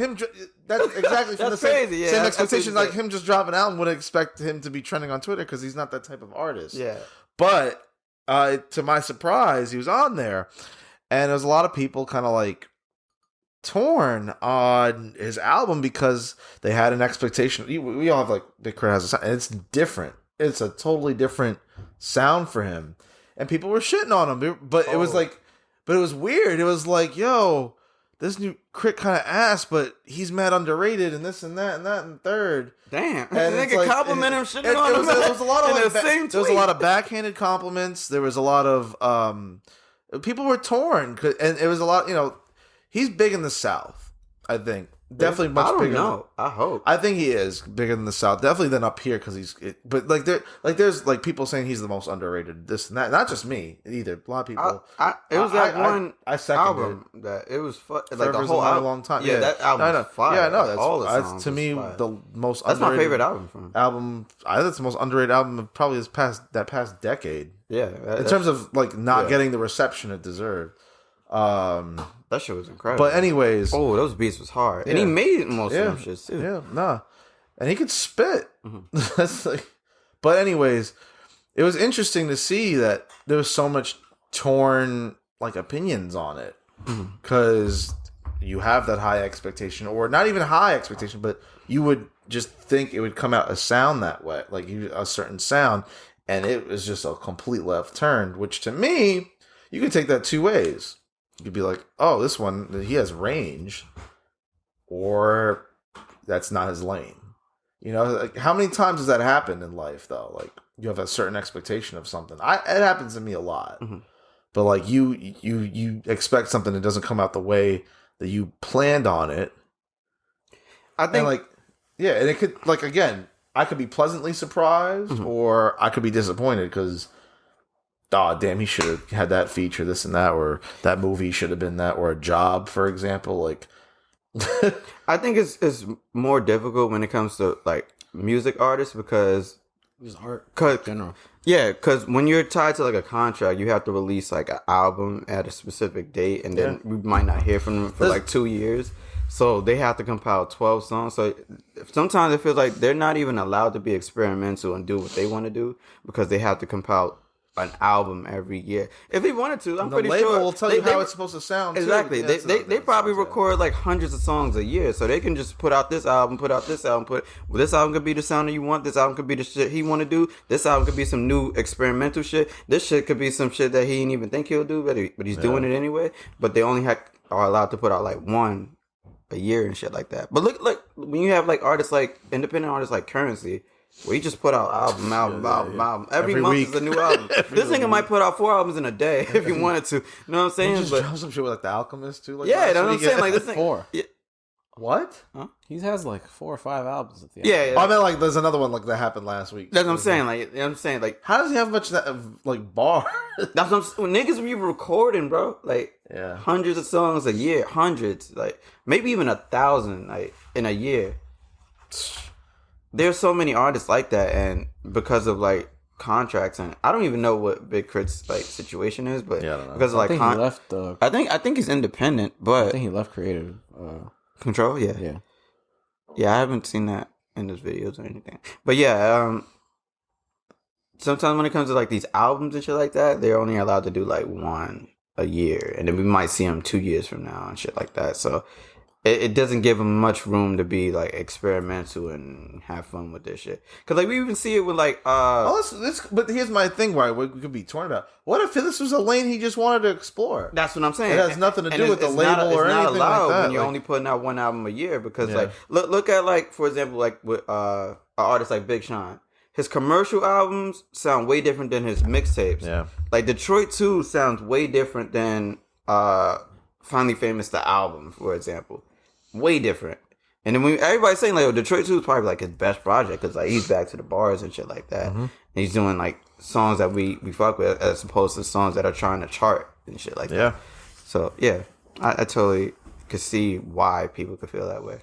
That's exactly from that's the same, crazy. Yeah, same expectations. Like him just dropping an album, would expect him to be trending on Twitter because he's not that type of artist. Yeah. But to my surprise, he was on there, and there was a lot of people kind of like torn on his album because they had an expectation. We all have like Big Crit has a sound, and it's different. It's a totally different sound for him, and people were shitting on him. But it was like, but it was weird. It was like, yo, this new Crit kind of ass, but he's mad underrated, and this and that and that and third. Damn, and nigga like, compliment him, shitting on him. There was a lot of like, there was a lot of backhanded compliments. There was a lot of people were torn, and it was a lot. You know, he's big in the South. I think. Definitely much bigger. I don't know. I hope. I think he is bigger than the South. Definitely than up here because but like there's like people saying he's the most underrated. This and that. Not just me either. A lot of people. It was that one album that it was like the whole album. A long time. Yeah, that album. Was fire. Yeah, no, that's all the songs. That's to me fire. The most. That's my favorite album from him. I think it's the most underrated album of probably this past decade. Yeah, in terms of like not getting the reception it deserved. That shit was incredible. But anyways, those beats was hard, and he made most of them shits too. Yeah, nah, and he could spit. Mm-hmm. That's like, but anyways, it was interesting to see that there was so much torn like opinions on it because you have that high expectation, or not even high expectation, but you would just think it would come out a sound that way, like a certain sound, and it was just a complete left turn. Which to me, you could take that two ways. You could be like, "Oh, this one he has range," or that's not his lane. You know, like, how many times has that happened in life though? Like you have a certain expectation of something. It happens to me a lot. But like you expect something that doesn't come out the way that you planned on it. I think, and like, yeah, and it could, like, again, I could be pleasantly surprised or I could be disappointed because, oh damn, he should have had that feature, this and that, or that movie should have been that, or a job, for example. Like, I think it's more difficult when it comes to like music artists because just art in general. Yeah, because when you're tied to like a contract, you have to release like an album at a specific date, and then we might not hear from them for like 2 years. So they have to compile 12 songs. So sometimes it feels like they're not even allowed to be experimental and do what they want to do because they have to compile an album every year. If they wanted to, I'm pretty sure the label will tell you how it's supposed to sound. Exactly. Too. They probably record like hundreds of songs a year, so they can just put out this album, this album could be the sound that you want. This album could be the shit he want to do. This album could be some new experimental shit. This shit could be some shit that he didn't even think he'll do, but he's doing it anyway. But they only are allowed to put out like one a year and shit like that. But look, when you have like artists like independent artists like Currency, where he just put out album. Every month week. is a new album. This nigga might put out 4 albums in a day if he wanted to. You know what I'm saying? He just dropped some shit with like The Alchemist too. Like, yeah, you know what I'm saying? Like this thing. 4. Yeah. What? Huh? He has like 4 or 5 albums at the end. Yeah. I mean, like, there's another one like that happened last week. That's what I'm saying. Like, you know what I'm saying? Like, how does he have much of that like bar? That's what I'm saying. When niggas be recording, bro. Like, hundreds of songs a year, hundreds, like maybe even 1,000, like in a year. There's so many artists like that, and because of like contracts, and I don't even know what Big Crit's like situation is, but I don't know. Because of like he left. I think he's independent, but I think he left Creative Control. Yeah. I haven't seen that in his videos or anything, but yeah. Sometimes when it comes to like these albums and shit like that, they're only allowed to do like one a year, and then we might see them 2 years from now and shit like that. So it doesn't give them much room to be like experimental and have fun with this shit. Cause like we even see it with like but here's my thing why we could be torn about. What if this was a lane he just wanted to explore? That's what I'm saying. It has nothing to do with the label or anything like that. When you're only putting out one album a year, because like look at like, for example, like with an artist like Big Sean. His commercial albums sound way different than his mixtapes. Yeah. Like Detroit 2 sounds way different than Finally Famous the album, for example. Way different. And then when everybody's saying like, Detroit 2 is probably like his best project because like he's back to the bars and shit like that. And he's doing like songs that we fuck with as opposed to songs that are trying to chart and shit like that. So yeah, I totally could see why people could feel that way.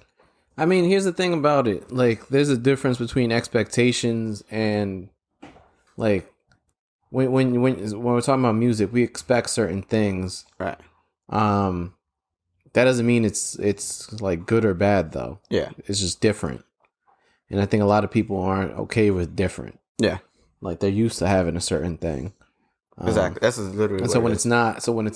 I mean, here's the thing about it. Like, there's a difference between expectations and like when we're talking about music, we expect certain things. Right. That doesn't mean it's like good or bad though. Yeah. It's just different. And I think a lot of people aren't okay with different. Yeah. Like they're used to having a certain thing. Exactly. That's literally. And so when it's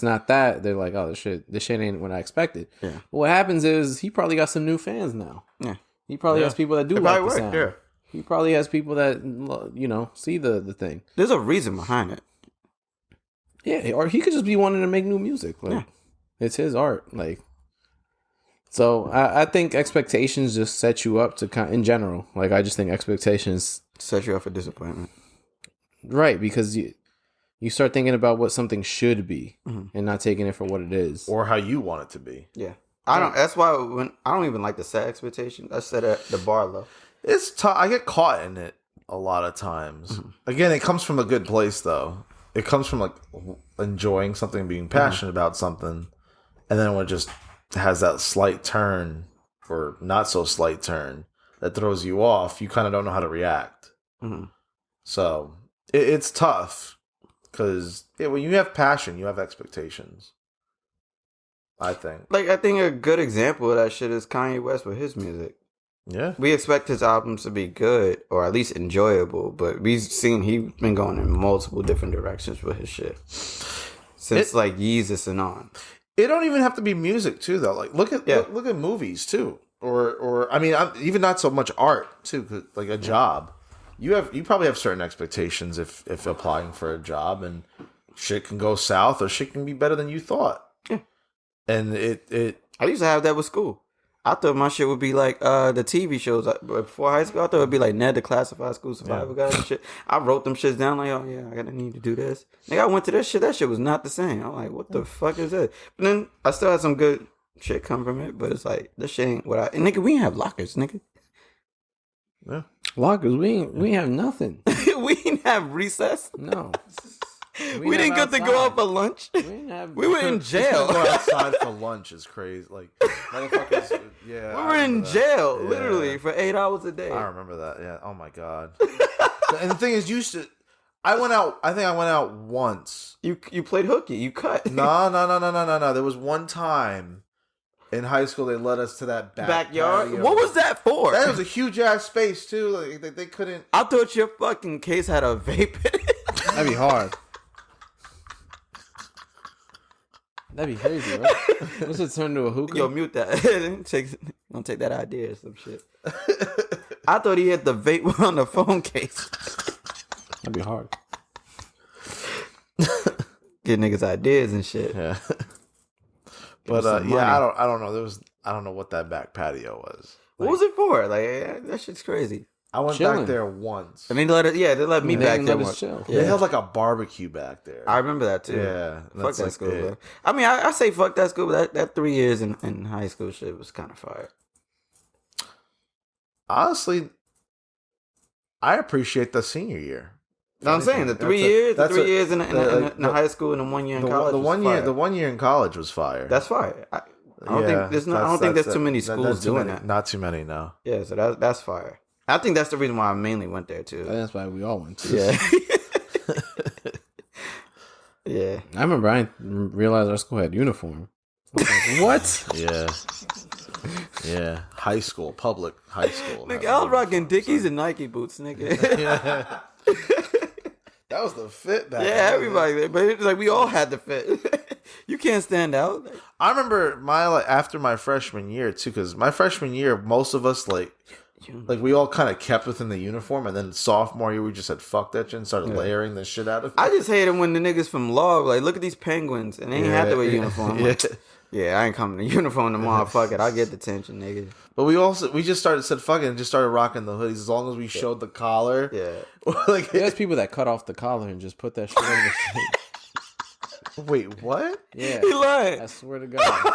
not that, they're like, oh, this shit ain't what I expected. Yeah. But what happens is he probably got some new fans now. Yeah. He probably has people that do like the sound. Yeah. He probably has people that see the thing. There's a reason behind it. Yeah, or he could just be wanting to make new music. Like, it's his art. Like, so I think expectations just set you up to in general. Like, I just think expectations set you up for disappointment. Right, because you start thinking about what something should be and not taking it for what it is, or how you want it to be. Yeah, I don't. That's why I don't even like to set expectations. I set the bar low. It's tough. I get caught in it a lot of times. Again, it comes from a good place though. It comes from like enjoying something, being passionate about something, and then when it just has that slight turn or not so slight turn that throws you off, you kind of don't know how to react. So it's tough because when you have passion, you have expectations. I think. Like, I think a good example of that shit is Kanye West with his music. Yeah. We expect his albums to be good or at least enjoyable, but we've seen he's been going in multiple different directions with his shit. since like Yeezus and on. It don't even have to be music too, though. Like look at movies too, or I mean, even not so much art too. 'Cause, like a job, you probably have certain expectations if applying for a job, and shit can go south or shit can be better than you thought. Yeah, and I used to have that with school. I thought my shit would be like the TV shows before high school. I thought it would be like Ned the Classified School Survival Guide and shit. I wrote them shits down like, oh yeah, I gotta need to do this. Nigga, I went to that shit. That shit was not the same. I'm like, what the fuck is this? But then I still had some good shit come from it. But it's like this shit ain't what I. And nigga, we ain't have lockers, nigga. Yeah, lockers. We ain't have nothing. We didn't have recess. No. We didn't get to go out for lunch. We were in jail. Go outside for lunch is crazy. Like motherfuckers. Yeah, we were in jail literally for 8 hours a day. I remember that. Yeah. Oh my god. And the thing is, I went out. I think I went out once. You played hooky. You cut. No. There was one time in high school they led us to that backyard. patio. What was that for? That was a huge ass space too. Like they couldn't. I thought your fucking case had a vape in it. That'd be hard. That'd be crazy, right? What's it turn to a hookah? Yo, mute that. Don't take that idea or some shit. I thought he had the vape on the phone case. That'd be hard. Get niggas ideas and shit. Yeah. But I don't know. I don't know what that back patio was. What was it for? Like that shit's crazy. I went back there once. And they let me back there once. Chill. They held like a barbecue back there. I remember that too. Yeah. Fuck that school, bro. I mean, I say fuck that school, but that 3 years in high school shit was kind of fire. Honestly, I appreciate the senior year. No, I'm saying the 3 years, the 3 years in the high school and the 1 year in college. The 1 year in college was fire. That's fire. I don't think there's too many schools doing that. Not too many, no. Yeah, so that's fire. I think that's the reason why I mainly went there too. That's why we all went to. Yeah. Yeah. I remember I didn't realize our school had uniform. Like, what? Yeah. Yeah. High school, public high school. Nigga, I was rocking Dickies and Nike boots, nigga. Yeah. That was the fit back then. Everybody, but it's like we all had the fit. You can't stand out. I remember after my freshman year too, because my freshman year, most of us like we all kind of kept within the uniform, and then sophomore year we just said fuck that shit and started layering the shit out of it. I just hate it when the niggas from law like, look at these penguins and they ain't have to wear uniform. Like, yeah, I ain't coming to uniform tomorrow. Fuck it, I'll get detention, nigga. But we just said fuck it and just started rocking the hoodies as long as we showed the collar. Yeah. Like there's people that cut off the collar and just put that shit over the shit. Wait, what? Yeah. He lying. I swear to God.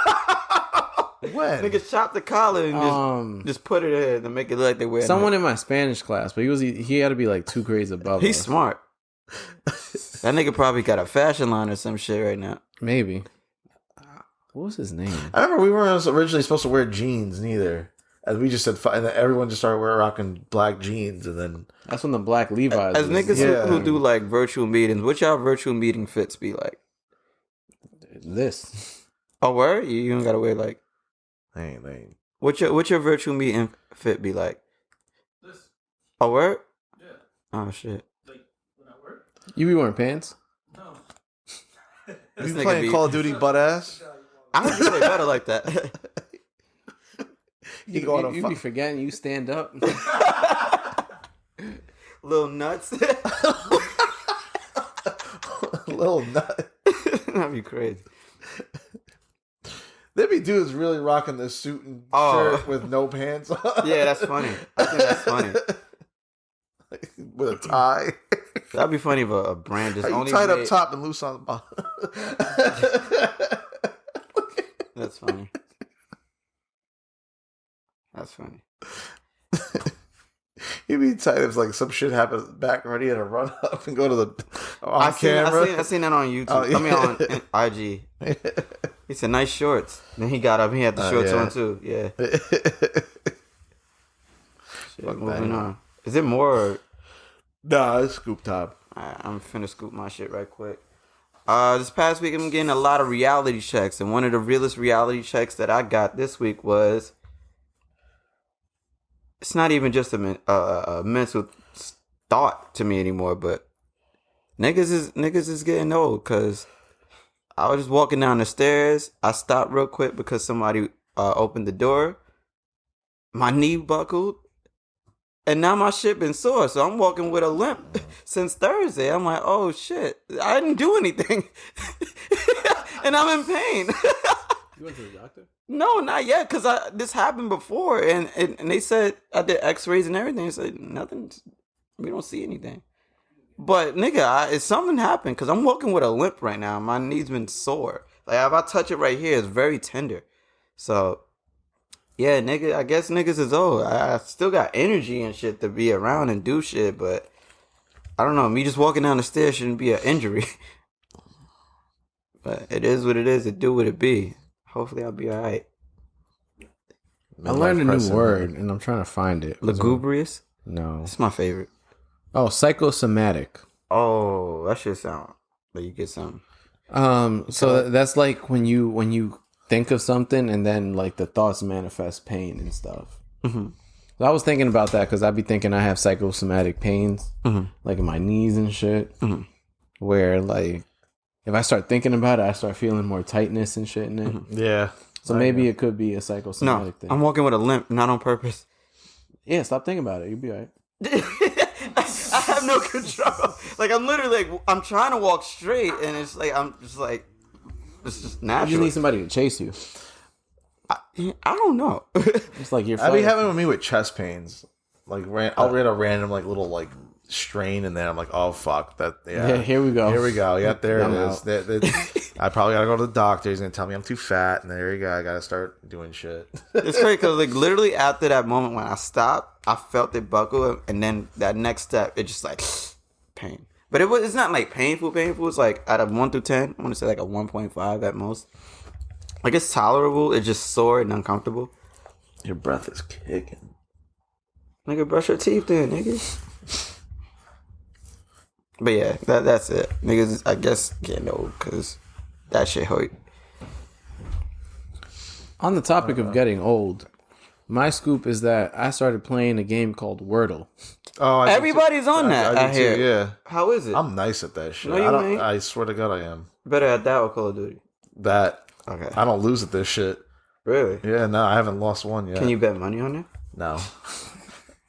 When? Niggas chop the collar and just put it in to make it look like they wear. Someone in my Spanish class, but he had to be like 2 grades above. He's us. smart. That nigga probably got a fashion line or some shit right now. Maybe. What was his name? I remember we weren't originally supposed to wear jeans neither. And we just said, and then everyone just started rocking black jeans, and then that's when the black Levi's. As niggas who do like virtual meetings, what y'all virtual meeting fits be like? This. Oh, where you don't gotta wear like. Ain't. What's your virtual meeting fit be like? This. Oh, where? Yeah. Oh shit. Like when I work? You be wearing pants? No. You playing Call of Duty butt ass? I don't play better like that. You be forgetting you stand up. Little nuts. Little nut. That'd be crazy. There be dudes really rocking the suit and shirt with no pants on. Yeah, that's funny. I think that's funny. With a tie. That'd be funny if a brand just only tied up top and loose on the bottom. That's funny. That's funny. He'd be tight if like some shit happens back already and run up and go to the camera. I seen that on YouTube. Oh, yeah. I mean on IG. He said nice shorts. Then he got up. He had the shorts on too. Yeah. Shit, moving on. Is it more? Or... Nah, it's scoop top. Alright, I'm finna scoop my shit right quick. This past week I'm getting a lot of reality checks, and one of the realest reality checks that I got this week was. It's not even just a mental thought to me anymore, but niggas is getting old because I was just walking down the stairs. I stopped real quick because somebody opened the door. My knee buckled. And now my shit been sore. So I'm walking with a limp since Thursday. I'm like, oh shit. I didn't do anything. And I'm in pain. You went to the doctor? No, not yet. Because this happened before. And they said, I did x-rays and everything. They said, nothing. We don't see anything. But nigga, if something happened, because I'm walking with a limp right now. My knee's been sore. Like if I touch it right here, it's very tender. So yeah, nigga, I guess niggas is old. I still got energy and shit to be around and do shit, but I don't know. Me just walking down the stairs shouldn't be an injury. But it is what it is. It do what it be. Hopefully I'll be alright. I learned a new word and I'm trying to find it. Lugubrious? No. It's my favorite. Oh, psychosomatic. Oh, that shit sound like you get something. So that's like when you think of something and then like the thoughts manifest pain and stuff. Mm-hmm. So I was thinking about that because I'd be thinking I have psychosomatic pains, like in my knees and shit, where like if I start thinking about it, I start feeling more tightness and shit in it. Yeah. So maybe it could be a psychosomatic thing. I'm walking with a limp, not on purpose. Yeah, stop thinking about it. You'll be all right. I have no control. Like I'm literally like I'm trying to walk straight, and it's like I'm just like it's just natural. You just need somebody to chase you. I don't know. It's like you're. I be having with me with chest pains. Like I'll read a random like little like strain in there. I'm like, oh fuck that. Yeah, here we go. Here we go. Yeah, there it is. I probably gotta go to the doctor. He's gonna tell me I'm too fat, and there you go. I gotta start doing shit. It's crazy because like literally after that moment when I stopped, I felt it buckle, and then that next step, it just like pain. But it's not like painful. It's like out of 1 through 10, I want to say like a 1.5 at most. Like it's tolerable. It's just sore and uncomfortable. Your breath is kicking. Nigga, brush your teeth then, nigga. But yeah, that's it. Niggas, I guess, getting old because that shit hurt. On the topic of getting old, my scoop is that I started playing a game called Wordle. Oh, everybody's on that. I hear. Too, yeah. How is it? I'm nice at that shit. No, you ain't. I swear to God, I am. Better at that or Call of Duty? That. Okay. I don't lose at this shit. Really? Yeah, no, I haven't lost one yet. Can you bet money on it? No.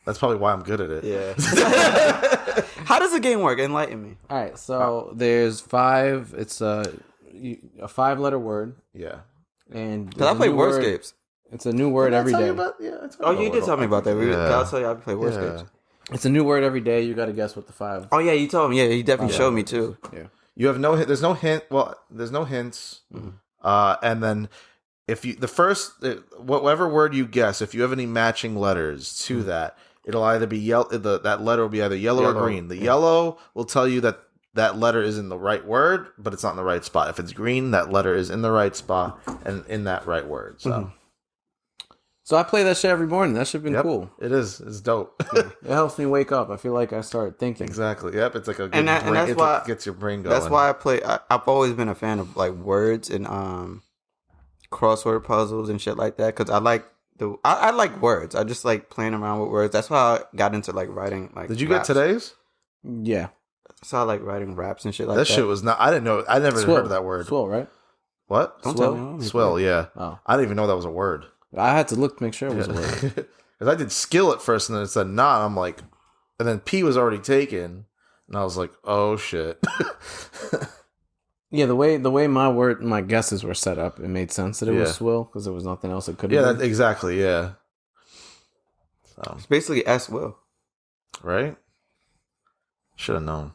That's probably why I'm good at it. Yeah. How does the game work? Enlighten me. All right, so there's 5. It's a 5-letter word. Yeah. And because I play Wordscapes. It's a new word every day. Oh, you did tell me about that. I'll tell you I play Wordscapes. It's a new word every day. You got to guess what the 5. Oh yeah, you told me. Yeah, you definitely showed me too. Yeah. You have no hint. There's no hint. Well, there's no hints. And then if you whatever word you guess, if you have any matching letters to that, it'll either be that letter will be either yellow or green. The yellow will tell you that letter is in the right word, but it's not in the right spot. If it's green, that letter is in the right spot and in that right word. So. So I play that shit every morning. That shit been cool. It is. It's dope. It helps me wake up. I feel like I start thinking. Exactly. Yep. It's like a good and that's why it gets your brain going. That's why I play. I've always been a fan of like words and crossword puzzles and shit like that because I like I like words. I just like playing around with words. That's why I got into like writing. Like, did you raps. get today's? Yeah. So I like writing raps and shit like that. That shit was not. I didn't know. I never heard of that word. Swill, right? What? Don't tell me. Swill. Yeah. Oh. I didn't even know that was a word. I had to look to make sure it was a word. Because I did skill at first, and then it said not. I'm like, and then P was already taken, and I was like, oh shit. Yeah, the way my guesses were set up, it made sense that it was swill because there was nothing else it could have been. Exactly. Yeah. So. It's basically S will. Right? Should have known.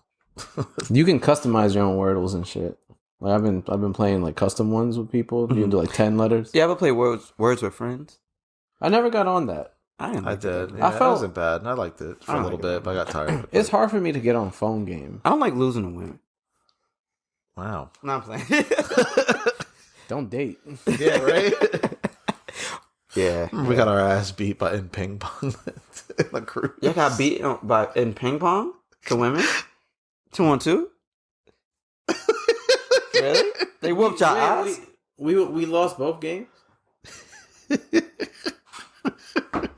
You can customize your own wordles and shit. Like I've been playing like custom ones with people. You can do like 10 letters. You ever play words with friends? I never got on that. I did. Yeah, Yeah, it wasn't bad. I liked it for a little bit, but I got tired of it. It's hard for me to get on phone games. I don't like losing to women. Wow. No, I'm playing. Don't date. Yeah, right? Yeah. We got our ass beat in ping pong in the cruise. You got beat in ping pong to women? 2-on-2? Really? They whooped your ass? We lost both games?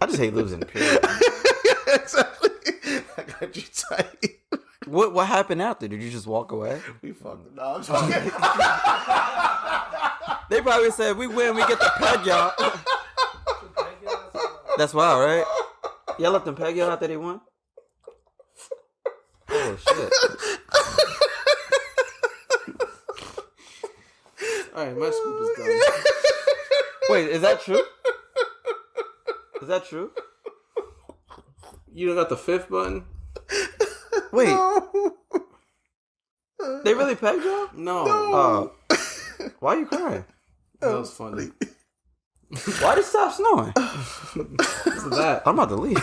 I just hate losing, period. Exactly. I got you tight. What happened after? Did you just walk away? We fucked. No, I'm joking. They probably said, "We win, we get the peg y'all." That's wild, right? Y'all let them peg y'all after they won? Oh shit! All right, my scoop is done. Wait, is that true? Is that true? You don't got the 5th button? Wait, they really pegged y'all? No. Why are you crying? That was funny. Why did it stop snowing? What's that? I'm about to leave.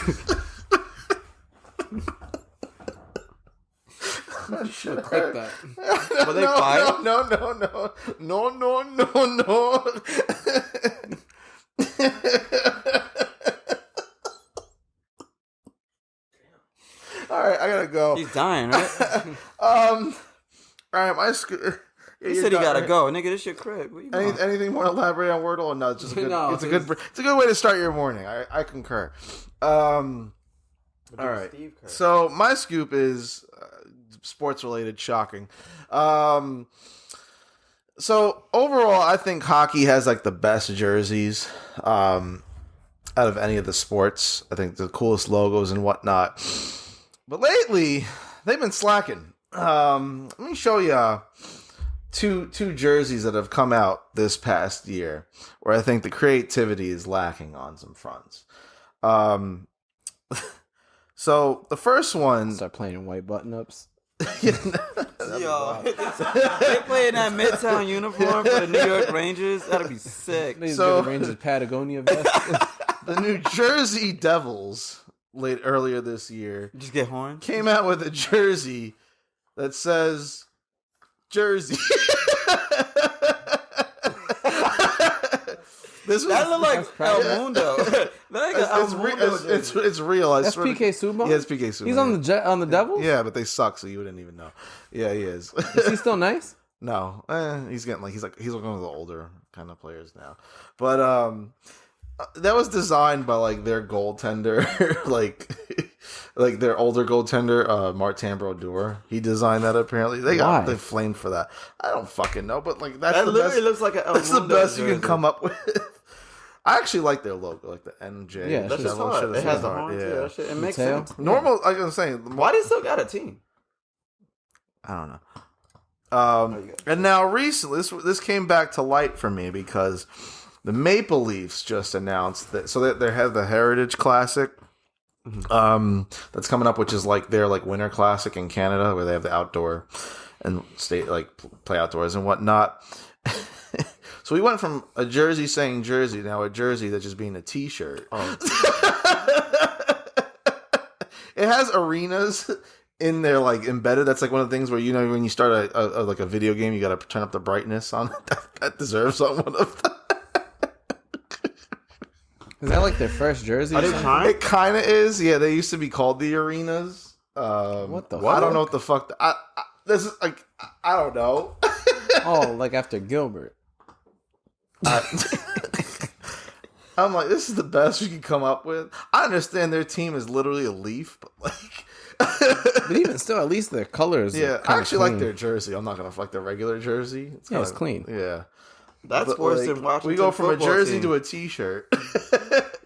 Should have clipped that. Were they fired? No. All right, I gotta go. He's dying, right? All right, my scoop. He said he gotta go, nigga. This your crib. Where you going? Anything more elaborate on Wordle? Or no, it's just a good. No, it's a good way to start your morning. I concur. All right. So my scoop is sports related. Shocking. So overall, I think hockey has like the best jerseys out of any of the sports. I think the coolest logos and whatnot. But lately, they've been slacking. Let me show you two jerseys that have come out this past year where I think the creativity is lacking on some fronts. So the first one, Start playing white button-ups. Yo, they playing that Midtown uniform for the New York Rangers. That'd be sick. So the Rangers Patagonia vest. the New Jersey Devils earlier this year Just get horns. came out with a jersey that says Jersey. That look like El Mundo. It's real. I That's swear PK Subban? Yeah, it's PK Subban. He's on the Devils? Yeah, but they suck, so you wouldn't even know. Yeah, he is. Is he still nice? No, he's getting he's one of the older kind of players now. But that was designed by like their goaltender, like their older goaltender, Martin Brodeur. He designed that apparently. They flamed for that. I don't fucking know, but like that literally looks like a El that's the Mundo best you jersey. can come up with. I actually like their logo, like the NJ. Yeah, That's just hard. It has the horns. Yeah, that shit. It makes tail? sense. Normal, like I'm saying. Why they still got a team? I don't know. And now recently, this came back to light for me because the Maple Leafs just announced that. So they have the Heritage Classic, that's coming up, which is like their like Winter Classic in Canada, where they have the outdoor and play outdoors and whatnot. So we went from a jersey saying Jersey, now a jersey that's just being a T-shirt. Oh. It has arenas in there, like embedded. That's like one of the things where, you know, when you start a video game, you got to turn up the brightness on it. That deserves someone of that. Is that like their first jersey? Are they trying? It kind of is. Yeah, they used to be called the arenas. What the? I don't know what the fuck. This is like I don't know. Oh, like after Gilbert. I'm like, this is the best we can come up with. I understand their team is literally a leaf, but like, But even still, at least their colors. yeah, I actually like their jersey. I'm not gonna fuck their regular jersey. It's clean. Yeah, That's but, worse like, than watching. we go from a jersey to a T-shirt.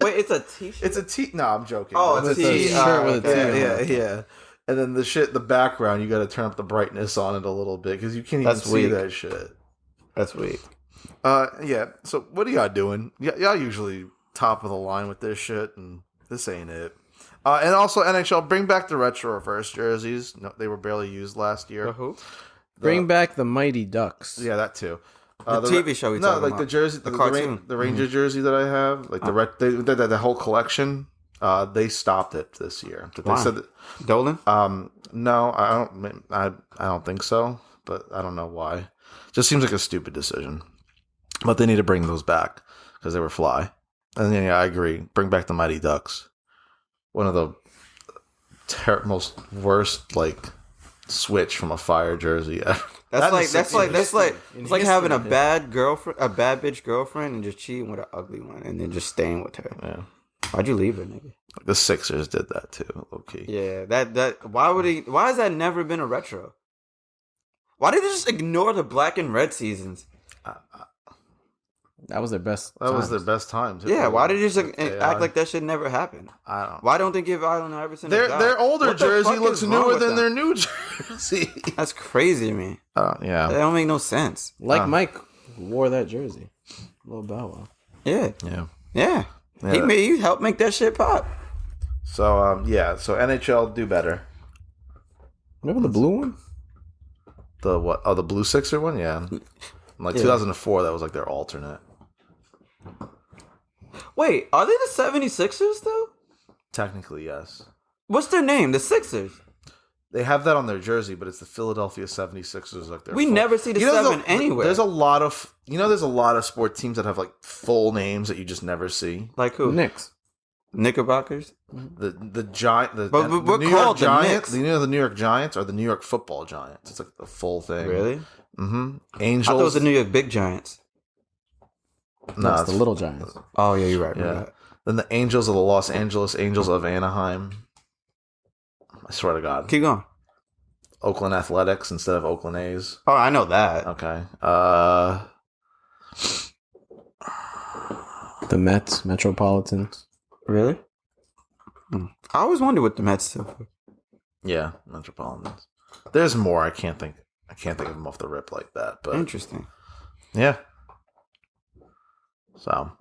Wait, it's a T-shirt. It's a T. No, I'm joking. Oh, It's it's a a shirt with a T. Yeah. And then the background, you got to turn up the brightness on it a little bit because you can't even see that shit. That's weak. Yeah. So what are y'all doing? Y'all usually top of the line with this shit, and this ain't it. And also NHL, bring back the retro reverse jerseys. No, they were barely used last year. Who? Bring back the Mighty Ducks. Yeah, that too. The TV show. The jersey, the cartoon, the Ranger jersey that I have, like the whole collection. They stopped it this year. They said that, Dolan. No, I don't think so, but I don't know why. Just seems like a stupid decision. But they need to bring those back because they were fly. And then, yeah, I agree. Bring back the Mighty Ducks. One of the most worst switch from a Fire jersey ever. That's like having a bad bitch girlfriend and just cheating with an ugly one and then just staying with her. Yeah. Why'd you leave it, nigga? The Sixers did that too. Okay. Yeah, that. Why would he? Why has that never been a retro? Why did they just ignore the black and red seasons? That was their best. That was their best time too. Yeah, why did they just act like that shit never happened? I don't. Why don't they give Allen Iverson? Their older What the jersey fuck looks is wrong newer with than them? their new jersey. That's crazy to me. Yeah. That don't make no sense. Like Mike wore that jersey. Little Bow Wow. Yeah, Yeah. He helped make that shit pop. So so NHL do better. Remember the blue one? The what? Oh, the blue Sixer one. Yeah. Like 2004, that was like their alternate. Wait, are they the 76ers though? Technically, yes. What's their name? The Sixers. They have that on their jersey, but it's the Philadelphia 76ers. Like We never see the 7 anywhere. There's a lot of there's a lot of sport teams that have like full names that you just never see. Like who? Knicks. Knickerbockers. The Giant. But the we're New York called the Giants. Knicks. You know the New York Giants or the New York Football Giants. It's like the full thing. Really? Mm-hmm. I Angels. thought it was the New York Big Giants. No, it's the Little Giants. Oh yeah, you're right. Yeah. You're right. Then the Angels of the Los Angeles Angels of Anaheim. I swear to God. Keep going. Oakland Athletics instead of Oakland A's. Oh, I know that. Okay. The Mets, Metropolitans. Really? I always wonder what the Mets stood for. Yeah, Metropolitans. There's more. I can't think of them off the rip like that. But Interesting. yeah. So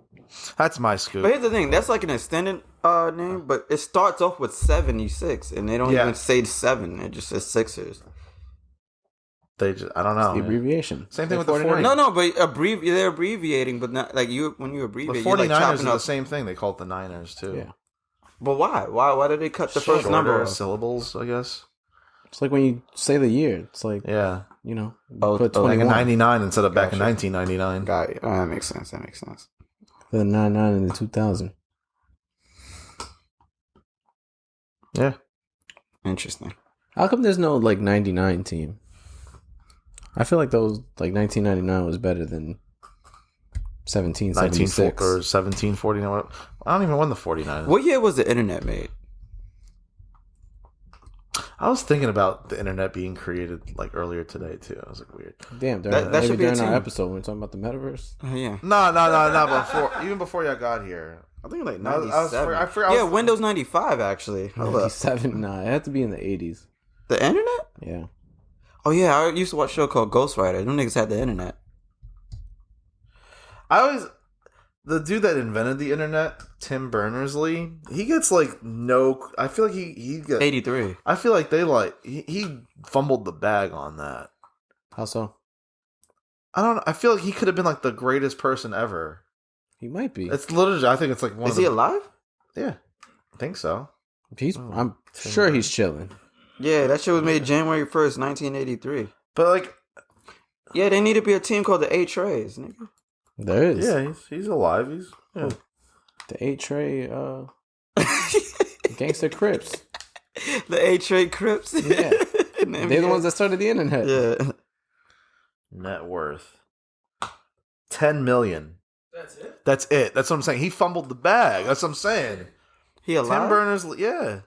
that's my scoop. But here's the thing: that's like an extended name, but it starts off with 76, and they don't even say 7; it just says Sixers. I don't know. The abbreviation. Same thing with the 49ers. No, but they're abbreviating, but not like when you The abbreviate. 49ers you're like chopping are up. the same thing. They call it the Niners too. Yeah. But why? Why did they cut the first Shorter number off? syllables, I guess. It's like when you say the year. It's like, Yeah. you know, like put Like 21 in 99 instead of back in Gotcha. 1999. Got it. Oh, that makes sense. for the 99 and the 2000. Yeah. Interesting. How come there's no like 99 team? I feel like those like 1999 was better than 1776 or 1749. I don't even win the 49. What year was the internet made? I was thinking about the internet being created like earlier today too. I was like, weird. Damn, That should be a during our team. episode when we're talking about the metaverse. Yeah. No. Even before y'all got here. I think like I was- 97. I forgot- Yeah, Windows 95 actually. Hold up. 97? Nah, it had to be in the 80s. The internet? Yeah. Oh yeah, I used to watch a show called Ghostwriter. Them niggas had the internet. The dude that invented the internet, Tim Berners-Lee, he gets like no. I feel like he gets 83. I feel like he fumbled the bag on that. How so? I don't know. I feel like he could have been like the greatest person ever. He might be. It's literally. I think it's like one. Is he alive? Yeah, I think so. I'm sure he's chilling. Yeah, that shit was made January 1st, 1983. But like, Yeah, they need to be a team called the A-Trays, nigga. There is. yeah, he's alive. Yeah. The 8-tray Gangster Crips. The A-Tray Crips. Yeah. They're the ones that started the internet. Yeah. Net worth $10 million. That's it. That's it. That's what I'm saying. He fumbled the bag. That's what I'm saying. He alive? Tim Berners-Lee. Yeah.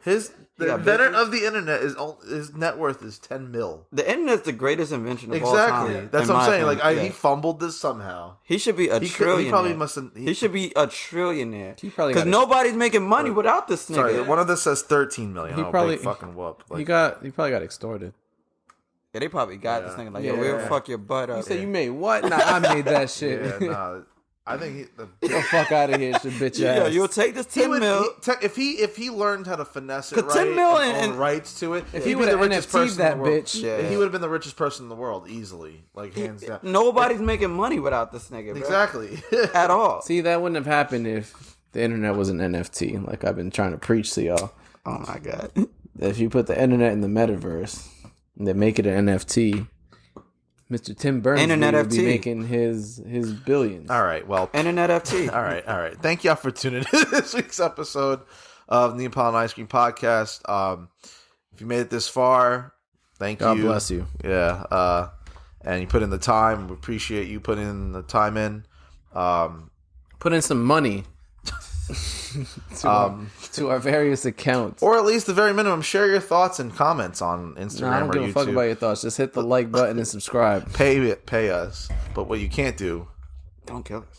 The got inventor bitches? of the internet his net worth is 10 mil. The internet's the greatest invention of all time. Exactly. That's in what I'm my saying. Like opinion. he fumbled this somehow. He should be a He trillionaire. probably mustn't. He should be a trillionaire. He probably Because got nobody's making money without this nigga. Sorry, one of this says 13 million. He Oh, probably- big fucking whoop. He probably got extorted. Yeah, they probably got this nigga like, yo, Yeah. we'll fuck your butt up. You said you made what? Nah, I made that shit. Yeah, nah. I think Get the fuck out of here, shit, bitch yeah, ass. you'll take this 10 mil. if he learned how to finesse it 'Cause right 10 mil and and rights to it, If he'd he be would've the richest NFT'd person that in the world. bitch. Yeah. He would have been the richest person in the world easily, like hands down. Nobody's making money without this nigga, bro. Exactly. At all. See, that wouldn't have happened if the internet was an NFT, like I've been trying to preach to y'all. Oh my god. If you put the internet in the metaverse and then make it an NFT, Mr. Tim Berners-Lee Internet would be FT. making his billions. All right. Well, Internet FT. all right. Thank y'all for tuning in to this week's episode of the Neapolitan Ice Cream Podcast. If you made it this far, thank God you. bless you. Yeah. And you put in the time. We appreciate you putting in the time in. Put in some money. to our various accounts. Or at least the very minimum, share your thoughts and comments on Instagram No, I don't or give YouTube. a fuck about your thoughts. Just hit the like button and subscribe. Pay us. But what you can't do, don't kill us.